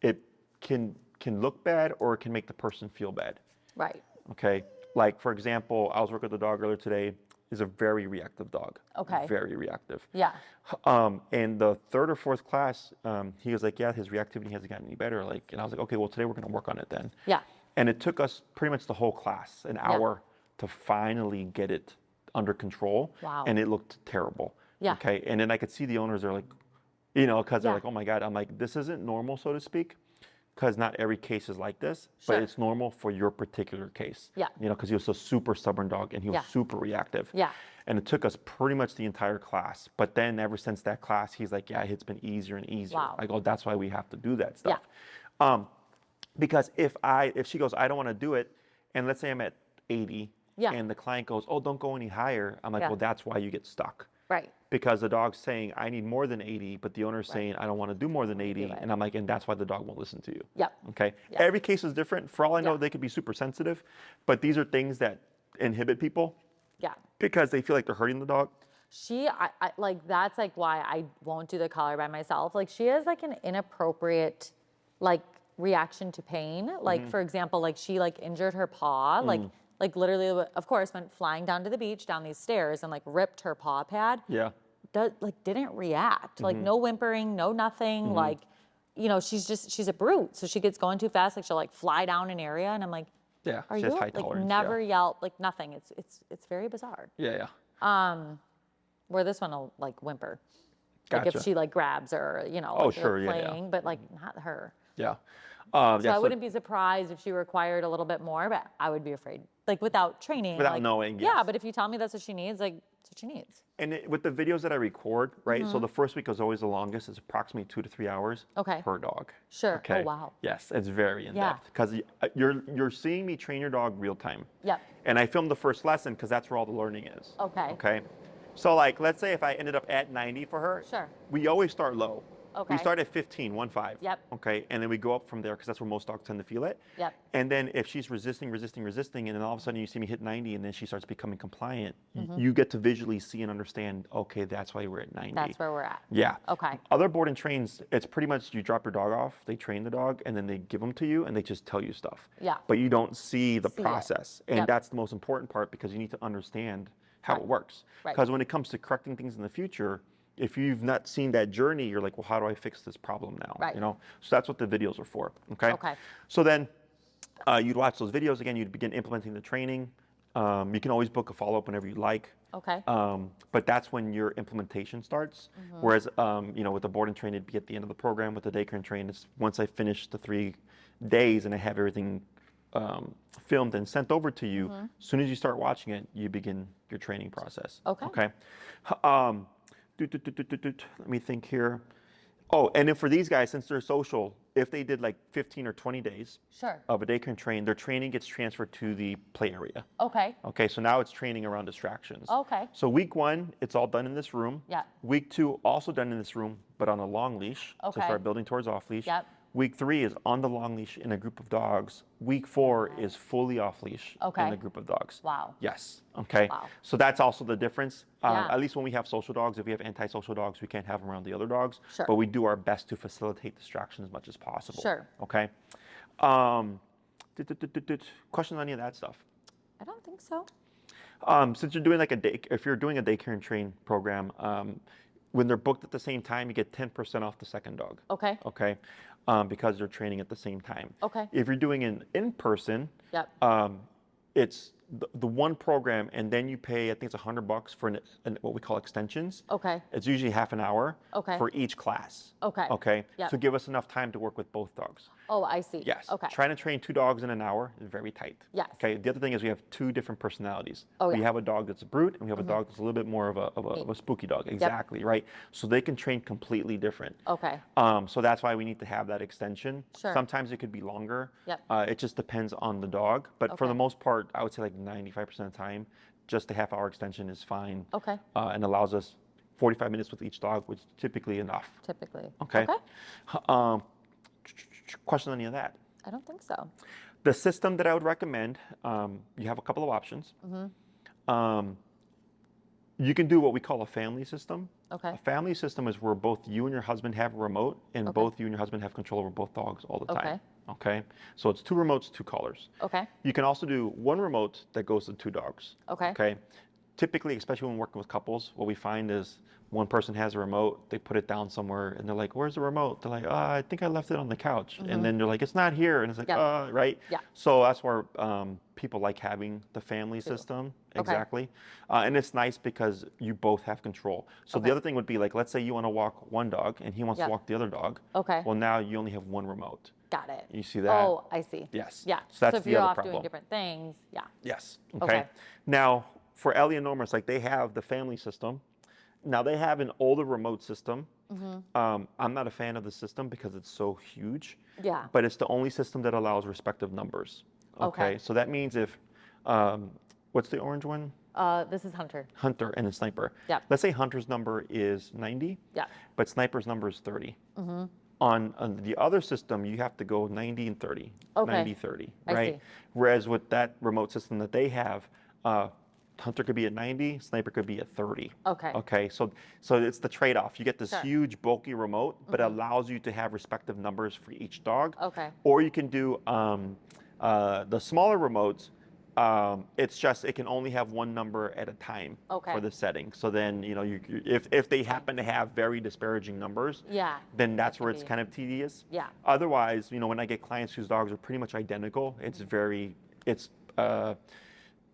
it can look bad or it can make the person feel bad. Right. Okay. Like for example, I was working with a dog earlier today. Is a very reactive dog. Okay. Very reactive. Yeah. And the 3rd or 4th class, he was like, yeah, his reactivity hasn't gotten any better. And I was like, okay, well, today we're going to work on it then. Yeah. And it took us pretty much the whole class, an hour, to finally get it under control. Wow. And it looked terrible. Yeah. Okay. And then I could see the owners are like, because they're like, oh my God. I'm like, this isn't normal, so to speak. Because not every case is like this, but it's normal for your particular case. Yeah. Because he was a super stubborn dog and he was super reactive. Yeah. And it took us pretty much the entire class. But then ever since that class, he's like, yeah, it's been easier and easier. Wow. I go, that's why we have to do that stuff. Yeah. Because if she goes, I don't want to do it, and let's say I'm at 80, and the client goes, oh, don't go any higher. I'm like, well, that's why you get stuck. Right. Because the dog's saying, I need more than 80, but the owner's saying, I don't want to do more than 80. And I'm like, and that's why the dog won't listen to you. Yep. Okay. Yep. Every case is different. For all I know, they could be super sensitive, but these are things that inhibit people. Yeah. Because they feel like they're hurting the dog. I like, that's like why I won't do the collar by myself. Like she has like an inappropriate, like reaction to pain. Like for example, like she like injured her paw, like literally, of course, went flying down to the beach, down these stairs and like ripped her paw pad. Yeah. didn't react, like no whimpering, no nothing, like, you know, she's a brute. So she gets going too fast, like she'll like fly down an area, and I'm like, Yeah, are she you has high like tolerance. never yelp, like nothing. It's very bizarre. Yeah, yeah. Where this one will like whimper, like Gotcha. if she like grabs or you know, Oh, like sure, they're yeah, yeah. playing, but like not her. Yeah. So Yeah, I wouldn't be surprised if she required a little bit more, but I would be afraid, like without training, without like, knowing, yeah. yes. But if you tell me that's what she needs, like that's what she needs. And with the videos that I record, right? So the first week is always the longest. It's approximately 2 to 3 hours Okay. per dog. Sure. Okay. Oh wow. Yes, it's very in depth because you're seeing me train your dog real time. Yep. And I filmed the first lesson because that's where all the learning is. Okay. Okay. So like, let's say if I ended up at 90 for her, Sure. we always start low. Okay. We start at 15, 1.5. Yep. Okay. And then we go up from there because that's where most dogs tend to feel it. Yep. And then if she's resisting, and then all of a sudden you see me hit 90 and then she starts becoming compliant, you get to visually see and understand, okay, that's why we're at 90. That's where we're at. Yeah. Okay. Other board and trains, it's pretty much you drop your dog off, they train the dog, and then they give them to you and they just tell you stuff. Yeah. But you don't see the See it. process. And Yep. that's the most important part because you need to understand how it works. Right. Because when it comes to correcting things in the future, if you've not seen that journey, you're like, well, how do I fix this problem now? Right. You know? So that's what the videos are for. Okay. Okay. So then you'd watch those videos again, you'd begin implementing the training. You can always book a follow-up whenever you like. Okay. But that's when your implementation starts. Whereas, you know, with the board and train, it'd be at the end of the program. With the daycare and train, it's once I finish the 3 days and I have everything filmed and sent over to you. As soon as you start watching it, you begin your training process. Okay. Okay. Let me think here. Oh, and then for these guys, since they're social, if they did like 15 or 20 days Sure. of a daycare and train, their training gets transferred to the play area. Okay. Okay, so now it's training around distractions. Okay. So week 1, it's all done in this room. Yeah. Week 2, also done in this room, but on a long leash. Okay. To start building towards off leash. Yep. Week 3 is on the long leash in a group of dogs. Week 4 is fully off leash Okay. in a group of dogs. Wow. Yes. Okay. Wow. So that's also the difference. Yeah. At least when we have social dogs, if we have antisocial dogs, we can't have them around the other dogs. Sure. But we do our best to facilitate distraction as much as possible. Sure. Okay. Questions on any of that stuff? I don't think so. Since you're doing like if you're doing a daycare and train program, when they're booked at the same time, you get 10% off the second dog. Okay. Okay. Because they're training at the same time. Okay. If you're doing an in-person, Yep. it's the one program, and then you pay, I think it's $100 for what we call extensions. Okay. It's usually half an hour Okay. for each class. Okay. Okay. Yep. So give us enough time to work with both dogs. Oh, I see. Yes. Okay. Trying to train 2 dogs in an hour is very tight. Yes. Okay. The other thing is we have 2 different personalities. Oh, We yeah. have a dog that's a brute, and we have a dog that's a little bit more of a spooky dog. Exactly. Right. So they can train completely different. Okay. So that's why we need to have that extension. Sure. Sometimes it could be longer. Yep. It just depends on the dog. But for Okay. the most part, I would say like 95% of the time, just a half-hour extension is fine. Okay. And allows us 45 minutes with each dog, which is typically enough. Typically. Okay. Okay. Question on any of that? I don't think so. The system that I would recommend, you have a couple of options. You can do what we call a family system. Okay. A family system is where both you and your husband have a remote, and Okay. both you and your husband have control over both dogs all the time. Okay. Okay. So it's 2 remotes, 2 collars. Okay. You can also do 1 remote that goes to 2 dogs. Okay. Okay. Typically, especially when working with couples, what we find is one person has a remote, they put it down somewhere, and they're like, "Where's the remote?" They're like, "I think I left it on the couch." And then they're like, "It's not here," and it's like, Yep. right? Yeah. So that's where people like having the family system. Okay. Exactly. And it's nice because you both have control. So the Okay. other thing would be like, let's say you want to walk one dog and he wants Yep. to walk the other dog. Okay. Well, now you only have 1 remote. Got it. You see that? Oh, I see. Yes. Yeah. So that's if the you're other off problem. doing different things, yeah. Yes. Okay. Okay. Now, for Ellie and Norma, it's like they have the family system. Now they have an older remote system. I'm not a fan of the system because it's so huge. Yeah. But it's the only system that allows respective numbers. Okay. So that means if, what's the orange one? This is Hunter. Hunter and a Sniper. Yep. Let's say Hunter's number is 90. Yeah. But Sniper's number is 30. On the other system, you have to go 90 and 30. Okay. 90, 30, I right? see. Whereas with that remote system that they have, Hunter could be at 90, Sniper could be at 30. Okay. Okay, so it's the trade-off. You get this Sure. huge bulky remote, but it allows you to have respective numbers for each dog. Okay. Or you can do the smaller remotes, It's just it can only have one number at a time Okay. for the setting. So then if they happen to have very disparaging numbers, Yeah. then that's That where can it's be- kind of tedious. Yeah. Otherwise, when I get clients whose dogs are pretty much identical, it's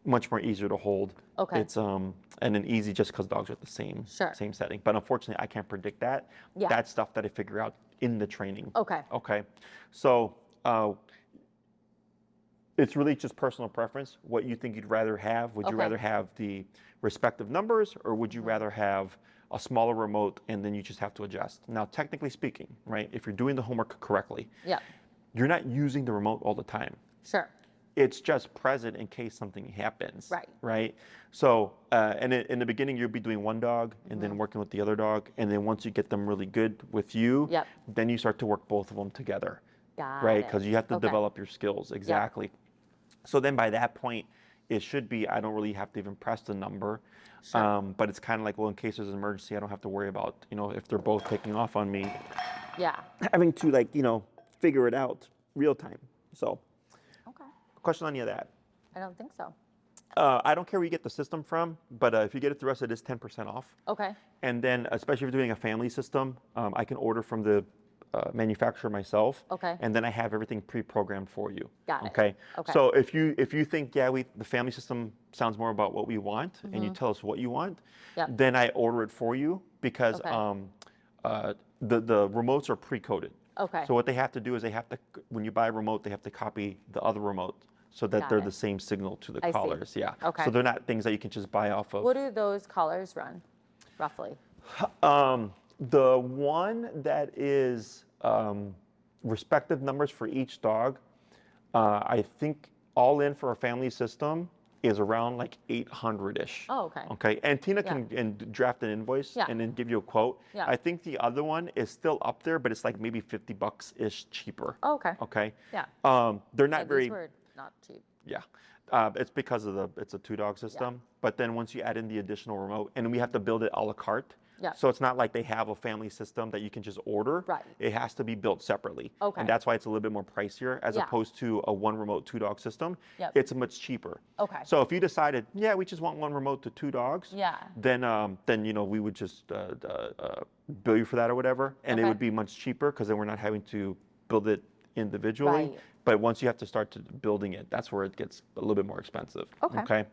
much more easier to hold. Okay. It's and then easy just because dogs are at the same setting. But unfortunately, I can't predict that. Yeah. That's stuff that I figure out in the training. Okay. Okay. So it's really just personal preference. What you think you'd rather have? Would you rather have the respective numbers, or would you rather have a smaller remote and then you just have to adjust? Now, technically speaking, right? If you're doing the homework correctly, Yeah. you're not using the remote all the time. Sure. It's just present in case something happens. Right. Right. So, and in the beginning, you'll be doing one dog and then working with the other dog. And then once you get them really good with you, Yep. then you start to work both of them together. Got Right. it. Because you have to Okay. develop your skills. Exactly. So then by that point, it should be, I don't really have to even press the number. Sure. But it's kind of like, well, in case there's an emergency, I don't have to worry about, if they're both taking off on me, Yeah. having to figure it out real time. So, Okay. question on any of that? I don't think so. I don't care where you get the system from, but if you get it through us, it is 10% off. Okay. And then, especially if you're doing a family system, I can order from the manufacturer myself. Okay. And then I have everything pre-programmed for you. Got it. Okay. Okay. So if you think, the family system sounds more about what we want, and you tell us what you want, Yep. then I order it for you because Okay. the remotes are pre-coded. Okay. So what they have to do is when you buy a remote, they have to copy the other remote so that Got they're it. the same signal to the I see. collars. Yeah. Okay. So they're not things that you can just buy off of. What do those collars run, roughly? The one that is respective numbers for each dog, I think all in for a family system is around like 800-ish. Oh, okay. Okay, and Tina can draft an invoice Yeah. and then give you a quote. Yeah. I think the other one is still up there, but it's like maybe $50-ish cheaper. Oh, okay. Okay. Yeah. They're Yeah, not very. these were not cheap. Yeah. It's because of it's a 2-dog system. But then once you add in the additional remote, and we have to build it a la carte. Yeah. So it's not like they have a family system that you can just order. Right. It has to be built separately. Okay. And that's why it's a little bit more pricier as Yeah. opposed to a one remote 2-dog system. Yep. It's much cheaper. Okay. So if you decided, we just want one remote to 2 dogs. Yeah. Then we would just bill you for that or whatever, and it Okay. would be much cheaper because then we're not having to build it individually. Right. But once you have to start building it, that's where it gets a little bit more expensive. Okay.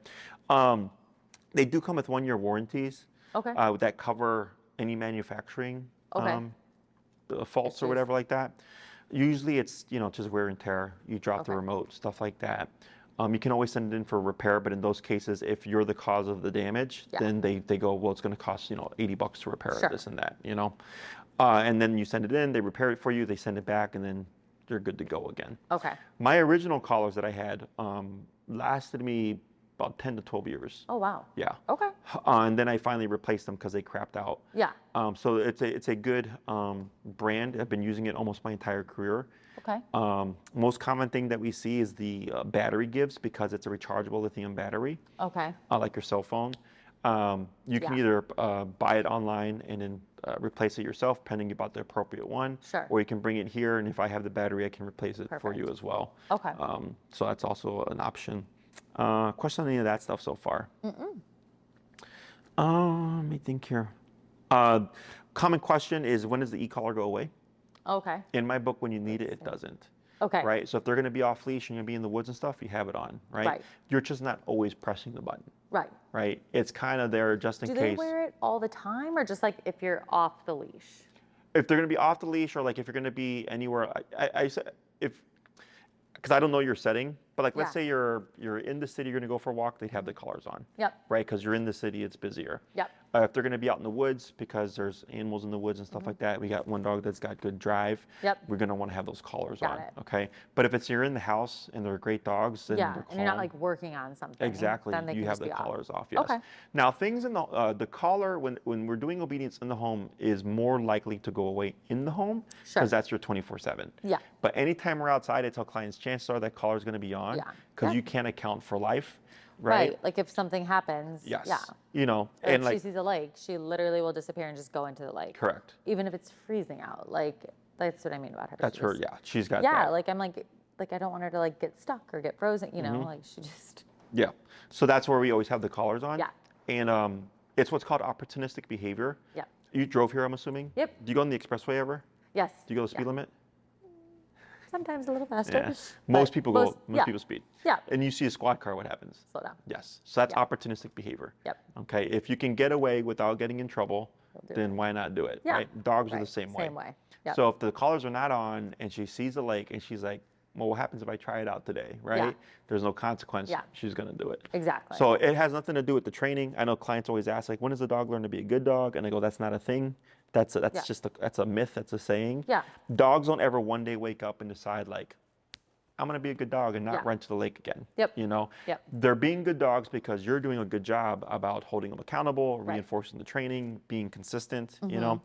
They do come with 1-year warranties Okay. that cover any manufacturing Okay. faults Issues. or whatever like that. Usually it's just wear and tear. You drop the Okay. remote, stuff like that. You can always send it in for repair, but in those cases, if you're the cause of the damage, Yeah. then they go, well, it's going to cost $80 to repair Sure. this and that, and then you send it in, they repair it for you, they send it back, and then you're good to go again. Okay. My original collars that I had lasted me about 10 to 12 years. Oh, wow. Yeah. Okay. And then I finally replaced them because they crapped out. Yeah. So it's a good brand. I've been using it almost my entire career. Okay. Most common thing that we see is the battery gives because it's a rechargeable lithium battery, Okay. like your cell phone. You can Yeah. either buy it online and then replace it yourself, pending you bought the appropriate one. Sure. Or you can bring it here, and if I have the battery, I can replace it for you Perfect. as well. Okay. So that's also an option. Question on any of that stuff so far? Let me think here. Common question is, when does the e-collar go away? Okay. In my book, when you need it, it doesn't. Okay. Right? So if they're going to be off leash and you're going to be in the woods and stuff, you have it on, right? Right. You're just not always pressing the button, Right. right? It's kind of there just in Do case. they wear it all the time, or just like if you're off the leash? If they're going to be off the leash, or like if you're going to be anywhere, I said because I don't know your setting, but like let's Yeah. say you're in the city, you're going to go for a walk, they'd have the collars on. Yep. Right? Because you're in the city, it's busier. Yep. If they're going to be out in the woods because there's animals in the woods and stuff like that, we got one dog that's got good drive. Yep. We're going to want to have those collars Got on. it. Okay. But if you're in the house and they're great dogs, then Yeah. they're And you're not calm. like working on something. Exactly. Then they You can have just the be off. collars off. Yes. Okay. Now things in the collar when we're doing obedience in the home is more likely to go away in the home because Sure. that's your 24/7. Yeah. But anytime we're outside, I tell clients chances are that collar is going to be on Yeah. because Yeah. you can't account for life, Right. right? Like if something happens. Yes. Yeah. Or and if like she sees a lake, she literally will disappear and just go into the lake. correct. Even if it's freezing out. Like that's what I mean about her. That's She her. just- Yeah, she's got Yeah. that. Like I'm like I don't want her to like get stuck or get frozen. Mm-hmm. Like she just Yeah. So that's where we always have the collars on. Yeah. And it's what's called opportunistic behavior. Yeah. You drove here, I'm assuming? Yep. Do you go on the expressway ever? Yes. Do you go the speed limit? Sometimes a little faster. Yeah. Most people go, most yeah. people speed. Yeah. And you see a squad car, what happens? Slow down. Yes. So that's Yeah. opportunistic behavior. Yep. Okay. If you can get away without getting in trouble, then why not do it? Yeah. Right? Dogs are Right. the same way. Same way. Yep. So if the collars are not on and she sees the lake and she's like, well, what happens if I try it out today, right? Yeah. There's no consequence. Yeah. She's going to do it. Exactly. So it has nothing to do with the training. I know clients always ask, like, when does the dog learn to be a good dog? And I go, that's not a thing. That's a myth. That's a saying. Yeah. Dogs don't ever one day wake up and decide like, I'm going to be a good dog and not run to the lake again. Yep. You know, Yep. they're being good dogs because you're doing a good job about holding them accountable, reinforcing the training, being consistent, you know.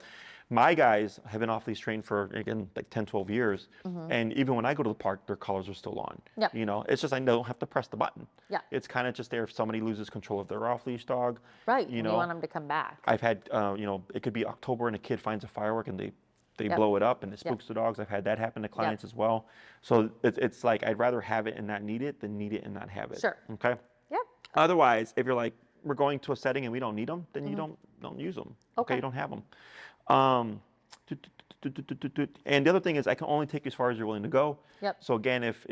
My guys have been off-leash trained for, again, like 10, 12 years. And even when I go to the park, their collars are still on. Yep. You know, it's just I don't have to press the button. Yeah. It's kind of just there if somebody loses control of their off-leash dog. Right. You You know, want them to come back. I've had, you know, it could be October and a kid finds a firework and they blow it up and it spooks the dogs. I've had that happen to clients as well. So it's like I'd rather have it and not need it than need it and not have it. Sure. Okay. Yep. Otherwise, if you're like, we're going to a setting and we don't need them, then you don't use them. Okay. You don't have them. And the other thing is I can only take you as far as you're willing to go. Yep. So again, if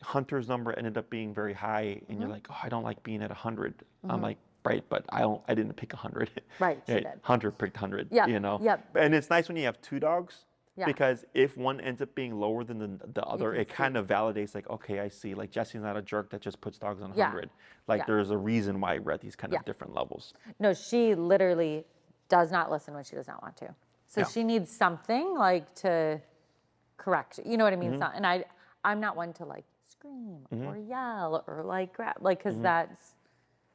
Hunter's number ended up being very high and you're like, oh, I don't like being at 100. I'm like, right, but I didn't pick 100. Right, she did. Hunter picked 100, Yep, you know. yep. And it's nice when you have two dogs Yeah. because if one ends up being lower than the other, can it kind of validates like, okay, I see. Like Jesse's not a jerk that just puts dogs on Yeah. 100. Like Yeah. there's a reason why we're at these kind Yeah. of different levels. No, she literally does not listen when she does not want to. So Yeah. she needs something like to correct. You know what I mean? It's not, and I'm not one to like scream or yell or like grab, like, because that's,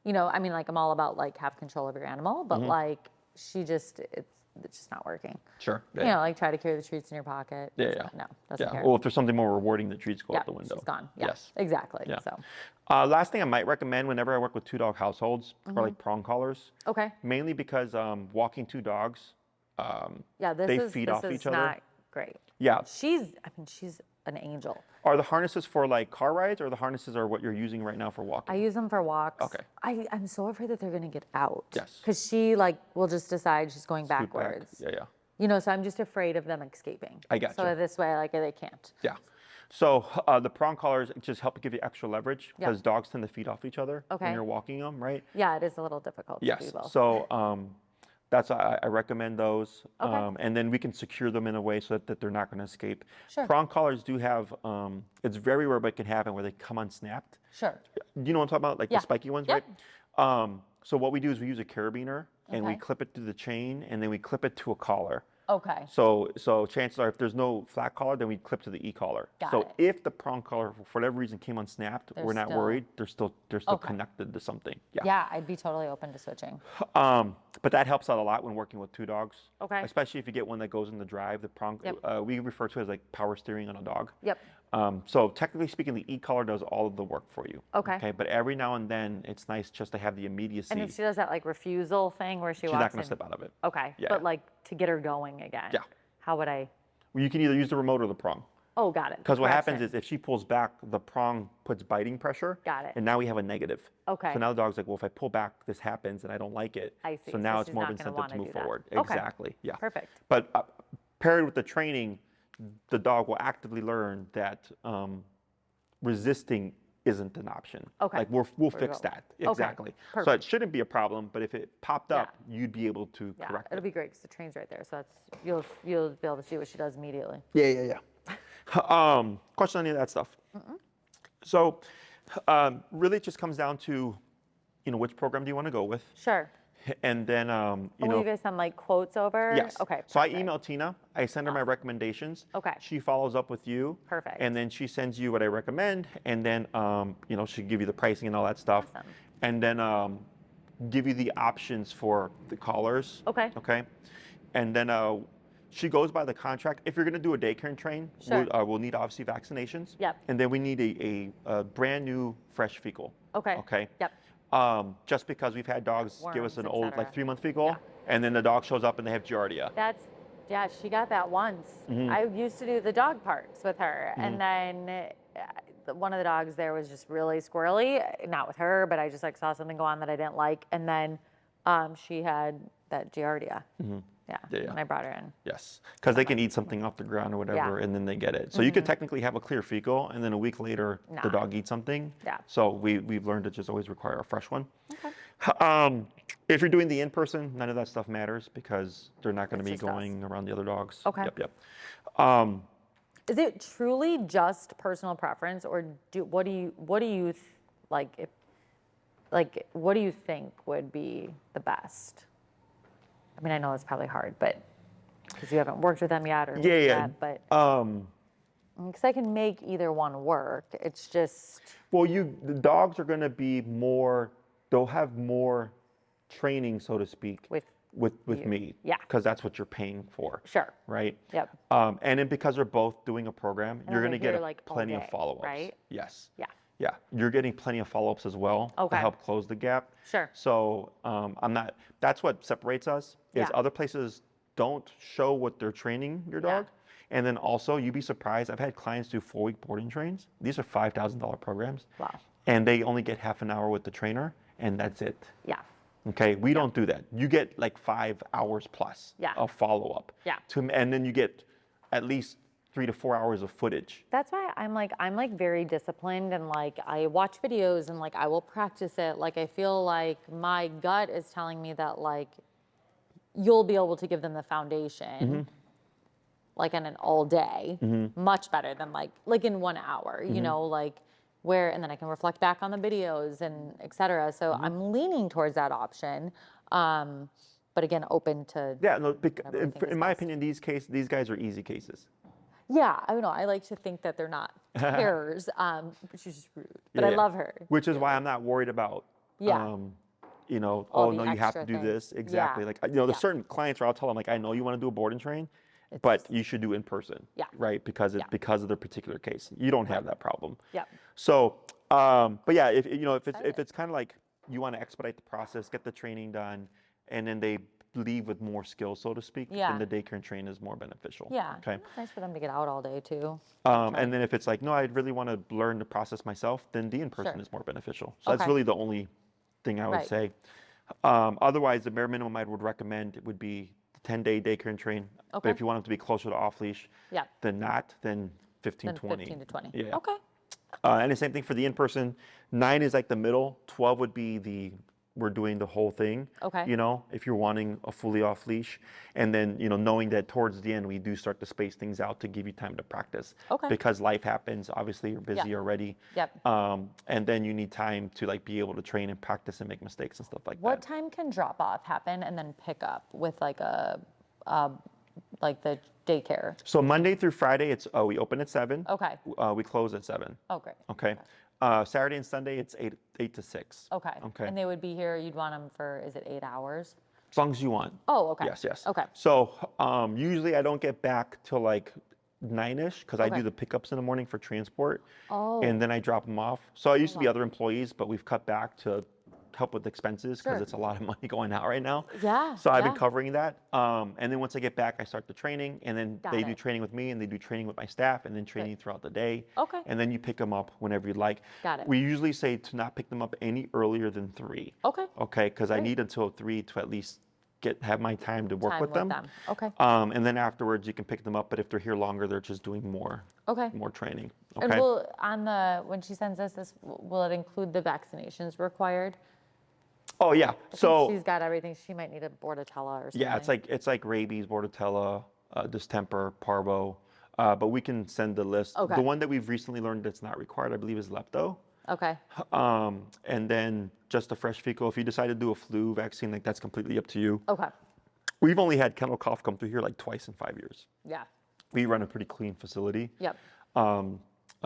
you know, I mean, like I'm all about like have control of your animal, but like she just, it's just not working. Sure. Yeah. You know, like try to carry the treats in your pocket. Yeah, It's yeah. not- No, doesn't Yeah. care. Well, if there's something more rewarding, the treats go out the window. She's gone. Yeah, Yes. exactly. Yeah. So, Last thing I might recommend whenever I work with two-dog households are like prong collars. okay. Mainly because walking two dogs, Yeah, they feed off each other. not great. Yeah. She's an angel. Are the harnesses for like car rides or the harnesses are what you're using right now for walking? I use them for walks. Okay. I'm so afraid that they're gonna get out. Yes. Because she like will just decide she's going Scoot back. backwards. Yeah, yeah. You know, so I'm just afraid of them escaping. I gotcha. So this way, like they can't. Yeah. So the prong collars just help give you extra leverage because dogs tend to feed off each other Okay. when you're walking them, right? Yeah, it is a little difficult to do Yes. both. So that's I recommend those. Okay. And then we can secure them in a way so that they're not going to escape. Sure. Prong collars do have, it's very rare, but it can happen where they come unsnapped. Sure. You know what I'm talking about? Like Yeah. the spiky ones, Yep. right? So what we do is we use a carabiner and we Okay. clip it to the chain and then we clip it to a collar. Okay. So chances are if there's no flat collar, then we clip to the e-collar. Got So it. if the prong collar for whatever reason came unsnapped, They're we're not still- worried. They're still Okay. connected to something. Yeah. Yeah, I'd be totally open to switching. But that helps out a lot when working with two dogs. Okay. Especially if you get one that goes in the drive, the prong. Yep. We refer to it as like power steering on a dog. Yep. So technically speaking, the e-collar does all of the work for you. Okay. Okay. But every now and then, it's nice just to have the immediacy. And if she does that like refusal thing where she She's walks not going to in. step out of it. Okay. Yeah. But like to get her going again. Yeah. How would I? Well, you can either use the remote or the prong. Oh, got it. Because what happens Correction. is if she pulls back, the prong puts biting pressure. Got it. And now we have a negative. Okay. So now the dog's like, well, if I pull back, this happens and I don't like it. I see. So now So it's she's more of not an gonna incentive wanna to move do that. forward. Okay. Exactly. Yeah. Perfect. But paired with the training, the dog will actively learn that resisting isn't an option. Okay. Like we'll fix go. that. Okay. Exactly. So it Perfect. shouldn't be a problem, but if it popped Yeah. up, you'd be able to Yeah, correct it'll it. be great because the train's right there. So that's you'll be able to see what she does immediately. Yeah. Question on any of that stuff. So really it just comes down to, which program do you want to go with? Sure. And then, Will you guys send like quotes over? yes. Okay. So I perfect. email Tina. I send her my recommendations. Okay. She follows up with you. Perfect. And then she sends you what I recommend. And then, she'll give you the pricing and all that stuff. Awesome. And then give you the options for the collars. Okay. Okay. And then she goes by the contract. If you're going to do a daycare and train, Sure. we'll need obviously vaccinations. Yep. And then we need a brand new fresh fecal. Okay. Okay. Yep. Just because we've had dogs give us Worms, an et old cetera. 3-month fecal, Yeah. and then the dog shows up and they have giardia. Yeah, she got that once. Mm-hmm. I used to do the dog parks with her, and then one of the dogs there was just really squirrely, not with her, but I just like saw something go on that I didn't like. And then she had that Giardia. Yeah, when I brought her in. Yes, because they can eat something off the ground or whatever, and then they get it. So you could technically have a clear fecal, and then a week later, the dog eats something. Yeah. So we've learned to just always require a fresh one. Okay. If you're doing the in-person, none of that stuff matters because they're not going to be going around the other dogs. Okay. Yep. Is it truly just personal preference, or what do you like? What do you think would be the best? I mean, I know it's probably hard, but because you haven't worked with them yet, or that, but because I can make either one work. It's just the dogs are going to be more. They'll have more training, so to speak, with me. Yeah. Because that's what you're paying for. Sure. Right. Yep. And then because they're both doing a program, you're going to get like plenty of follow-ups. Right. Yes. Yeah. Yeah, you're getting plenty of follow-ups as well to help close the gap. Sure. So that's what separates us, is other places don't show what they're training your dog. And then also, you'd be surprised, I've had clients do 4-week boarding trains. These are $5,000 programs. Wow. And they only get half an hour with the trainer, and that's it. Yeah. Okay, we don't do that. You get like 5 hours plus of follow-up. Yeah. And then you get at least 3 to 4 hours of footage. That's why I'm like very disciplined, and like I watch videos and like I will practice it. Like I feel like my gut is telling me that like you'll be able to give them the foundation like in an all day, much better than like in 1 hour, you know, like and then I can reflect back on the videos and et cetera. So I'm leaning towards that option. But again, open to in my opinion, these guys are easy cases. Yeah, I don't know. I like to think that they're not terrors, which is just rude. But I love her. Which is why I'm not worried about, you have to do this. Exactly. Like, there's certain clients where I'll tell them, like, I know you want to do a board and train, but you should do in person. Yeah. Right? Because of their particular case. You don't have that problem. Yeah. So, but yeah, if it's kind of like you want to expedite the process, get the training done, and then they leave with more skills, so to speak, then the daycare and train is more beneficial. Yeah. Okay. It's nice for them to get out all day too. And then if it's like, no, I really want to learn the process myself, then the in-person is more beneficial. So that's really the only thing I would say. Otherwise, the bare minimum I would recommend would be the 10-day daycare and train. But if you want them to be closer to off-leash, then 15, 20. 15 to 20. Yeah. Okay. And the same thing for the in-person. 9 is like the middle. 12 would be we're doing the whole thing. Okay. If you're wanting a fully off leash, and then knowing that towards the end we do start to space things out to give you time to practice. Okay. Because life happens. Obviously, you're busy already. Yep. And then you need time to like be able to train and practice and make mistakes and stuff like that. What time can drop off happen and then pick up with like like the daycare? So Monday through Friday, we open at 7. Okay. We close at 7. Oh, great. Okay. Saturday and Sunday, it's 8 to 6. Okay. Okay. And they would be here, you'd want them for, is it 8 hours? As long as you want. Oh, okay. Yes. Okay. So usually I don't get back till like 9-ish because I do the pickups in the morning for transport. Oh. And then I drop them off. So I used to be other employees, but we've cut back to help with expenses because it's a lot of money going out right now. Yeah. So I've been covering that. And then once I get back, I start the training, and then they do it. training with me, and they do training with my staff, and then training throughout the day. Okay. And then you pick them up whenever you'd like. Got it. We usually say to not pick them up any earlier than 3. Okay. Okay, because I need until 3 to at least have my time to work with them. Okay. And then afterwards you can pick them up, but if they're here longer, they're just doing more training. Okay. And when she sends us this, will it include the vaccinations required? Oh yeah. So she's got everything. She might need a Bordetella or something. Yeah, it's like rabies, Bordetella, distemper, parvo. But we can send the list. Okay. The one that we've recently learned that's not required, I believe, is lepto. Okay. And then just a fresh fecal. If you decide to do a flu vaccine, like that's completely up to you. Okay. We've only had kennel cough come through here like twice in 5 years. Yeah. We run a pretty clean facility. Yep.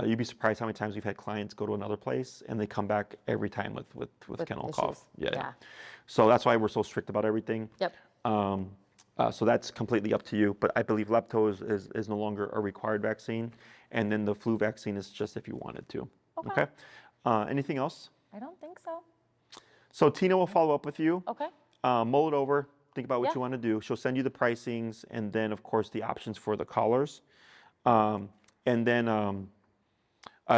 You'd be surprised how many times we've had clients go to another place and they come back every time with kennel cough. Yeah. So that's why we're so strict about everything. Yep. So that's completely up to you. But I believe lepto is no longer a required vaccine. And then the flu vaccine is just if you wanted to. Okay. Anything else? I don't think so. So Tina will follow up with you. Okay. Mull it over. Think about what you want to do. She'll send you the pricings and then, of course, the options for the collars. And then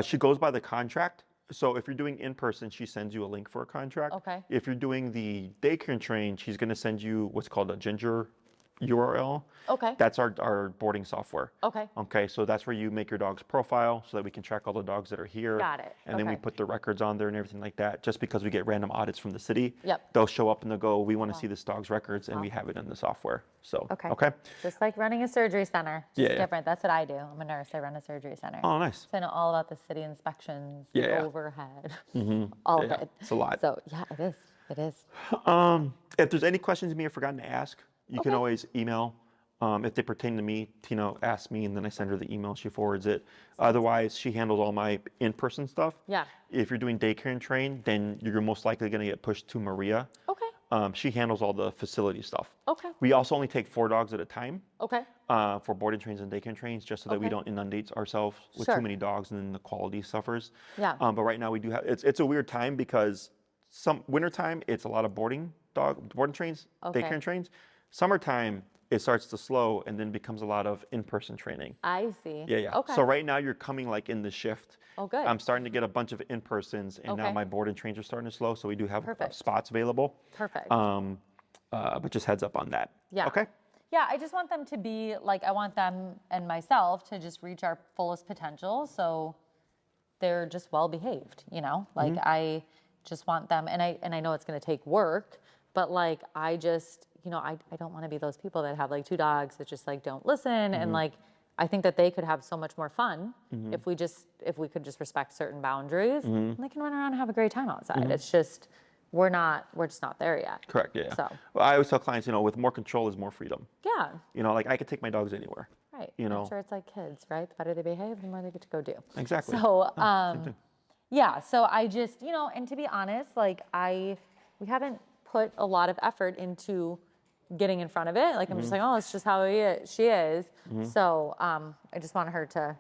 She goes by the contract. So if you're doing in person, she sends you a link for a contract. Okay. If you're doing the daycare and train, she's going to send you what's called a Ginger URL. Okay. That's our boarding software. Okay. Okay, so that's where you make your dog's profile so that we can track all the dogs that are here. Got it. And then we Okay. put the records on there and everything like that. Just because we get random audits from the city, Yep. they'll show up and they'll go, we want to see this dog's records, and we have it in the software. So, Okay. Just like running a surgery center. Just Yeah. different. That's what I do. I'm a nurse. I run a surgery center. Oh, nice. So I know all about the city inspections, Yeah. overhead, all of Yeah, it. it's a lot. So yeah, it is. It is. If there's any questions you may have forgotten to ask, you can Okay. always email. If they pertain to me, Tina asks me, and then I send her the email. She forwards it. Otherwise, she handles all my in-person stuff. Yeah. If you're doing daycare and train, then you're most likely going to get pushed to Maria. Okay. She handles all the facility stuff. Okay. We also only take 4 dogs at a time Okay. for boarding trains and daycare trains, just so that we Okay. don't inundate ourselves with Sure. too many dogs, and then the quality suffers. Yeah. But right now we do have. It's a weird time because wintertime it's a lot of boarding trains, Okay. daycare and trains. Summertime it starts to slow and then becomes a lot of in-person training. I see. Yeah. Okay. So right now you're coming like in the shift. Oh, good. I'm starting to get a bunch of in-persons, and now Okay. my board and trains are starting to slow. So we do have Perfect. spots available. Perfect. But just heads up on that. Yeah. Okay. Yeah, I just want them to be like, I want them and myself to just reach our fullest potential. So they're just well behaved, like I just want them, and I know it's going to take work, but like, I just, I don't want to be those people that have like 2 dogs that just like don't listen. And like, I think that they could have so much more fun if we could just respect certain boundaries, and they can run around and have a great time outside. It's just, we're just not there yet. Correct. Yeah. So. Well, I always tell clients, with more control is more freedom. Yeah. Like I could take my dogs anywhere. Right. You know. I'm sure it's like kids, right? The better they behave, the more they get to go do. Exactly. So, Same thing. yeah. So I just, and to be honest, like we haven't put a lot of effort into getting in front of it. Like I'm just like, oh, it's just how she is. So I just want her to,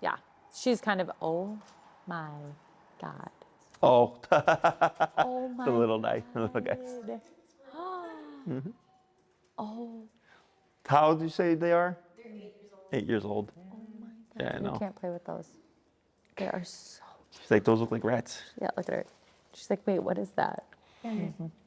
yeah. She's kind of, oh my God. Oh. Oh my The little guys. Oh. How old do you say they are? They're 8 years old. Oh my God. Yeah, I know. You can't play with those. They are so. She's like, those look like rats. Yeah, look at her. She's like, wait, what is that?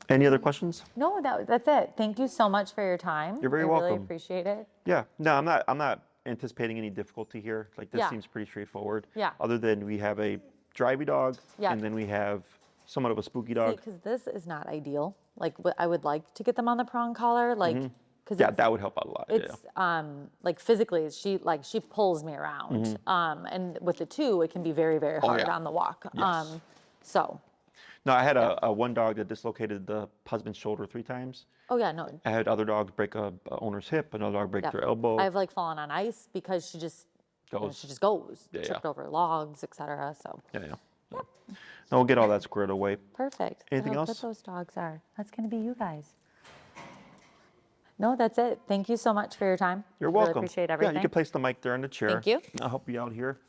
Any other questions? No, that's it. Thank you so much for your time. You're very I welcome. really appreciate it. Yeah. No, I'm not anticipating any difficulty here. Like this Yeah. seems pretty straightforward. Yeah. Other than we have a drivey dog, Yeah. and then we have somewhat of a spooky dog. Because this is not ideal. Like, I would like to get them on the prong collar, like, because Yeah, that would help out a lot. it's like physically, she pulls me around. And with the 2, it can be very, very hard yeah. on the walk. Yes. So. No, I had a one dog that dislocated the husband's shoulder 3 times. Oh yeah, no. I had other dogs break a owner's hip, another dog break Yeah. their elbow. I've like fallen on ice because she just Goes. she just goes, Yeah, tripped yeah. over logs, etc. So Yeah. No, we'll get all that squared away. perfect. Anything How else? good those dogs are. That's gonna be you guys. No, that's it. Thank you so much for your time. You're Really welcome. appreciate Yeah, everything. you can place the mic there in the chair. Thank you. I'll help you out here.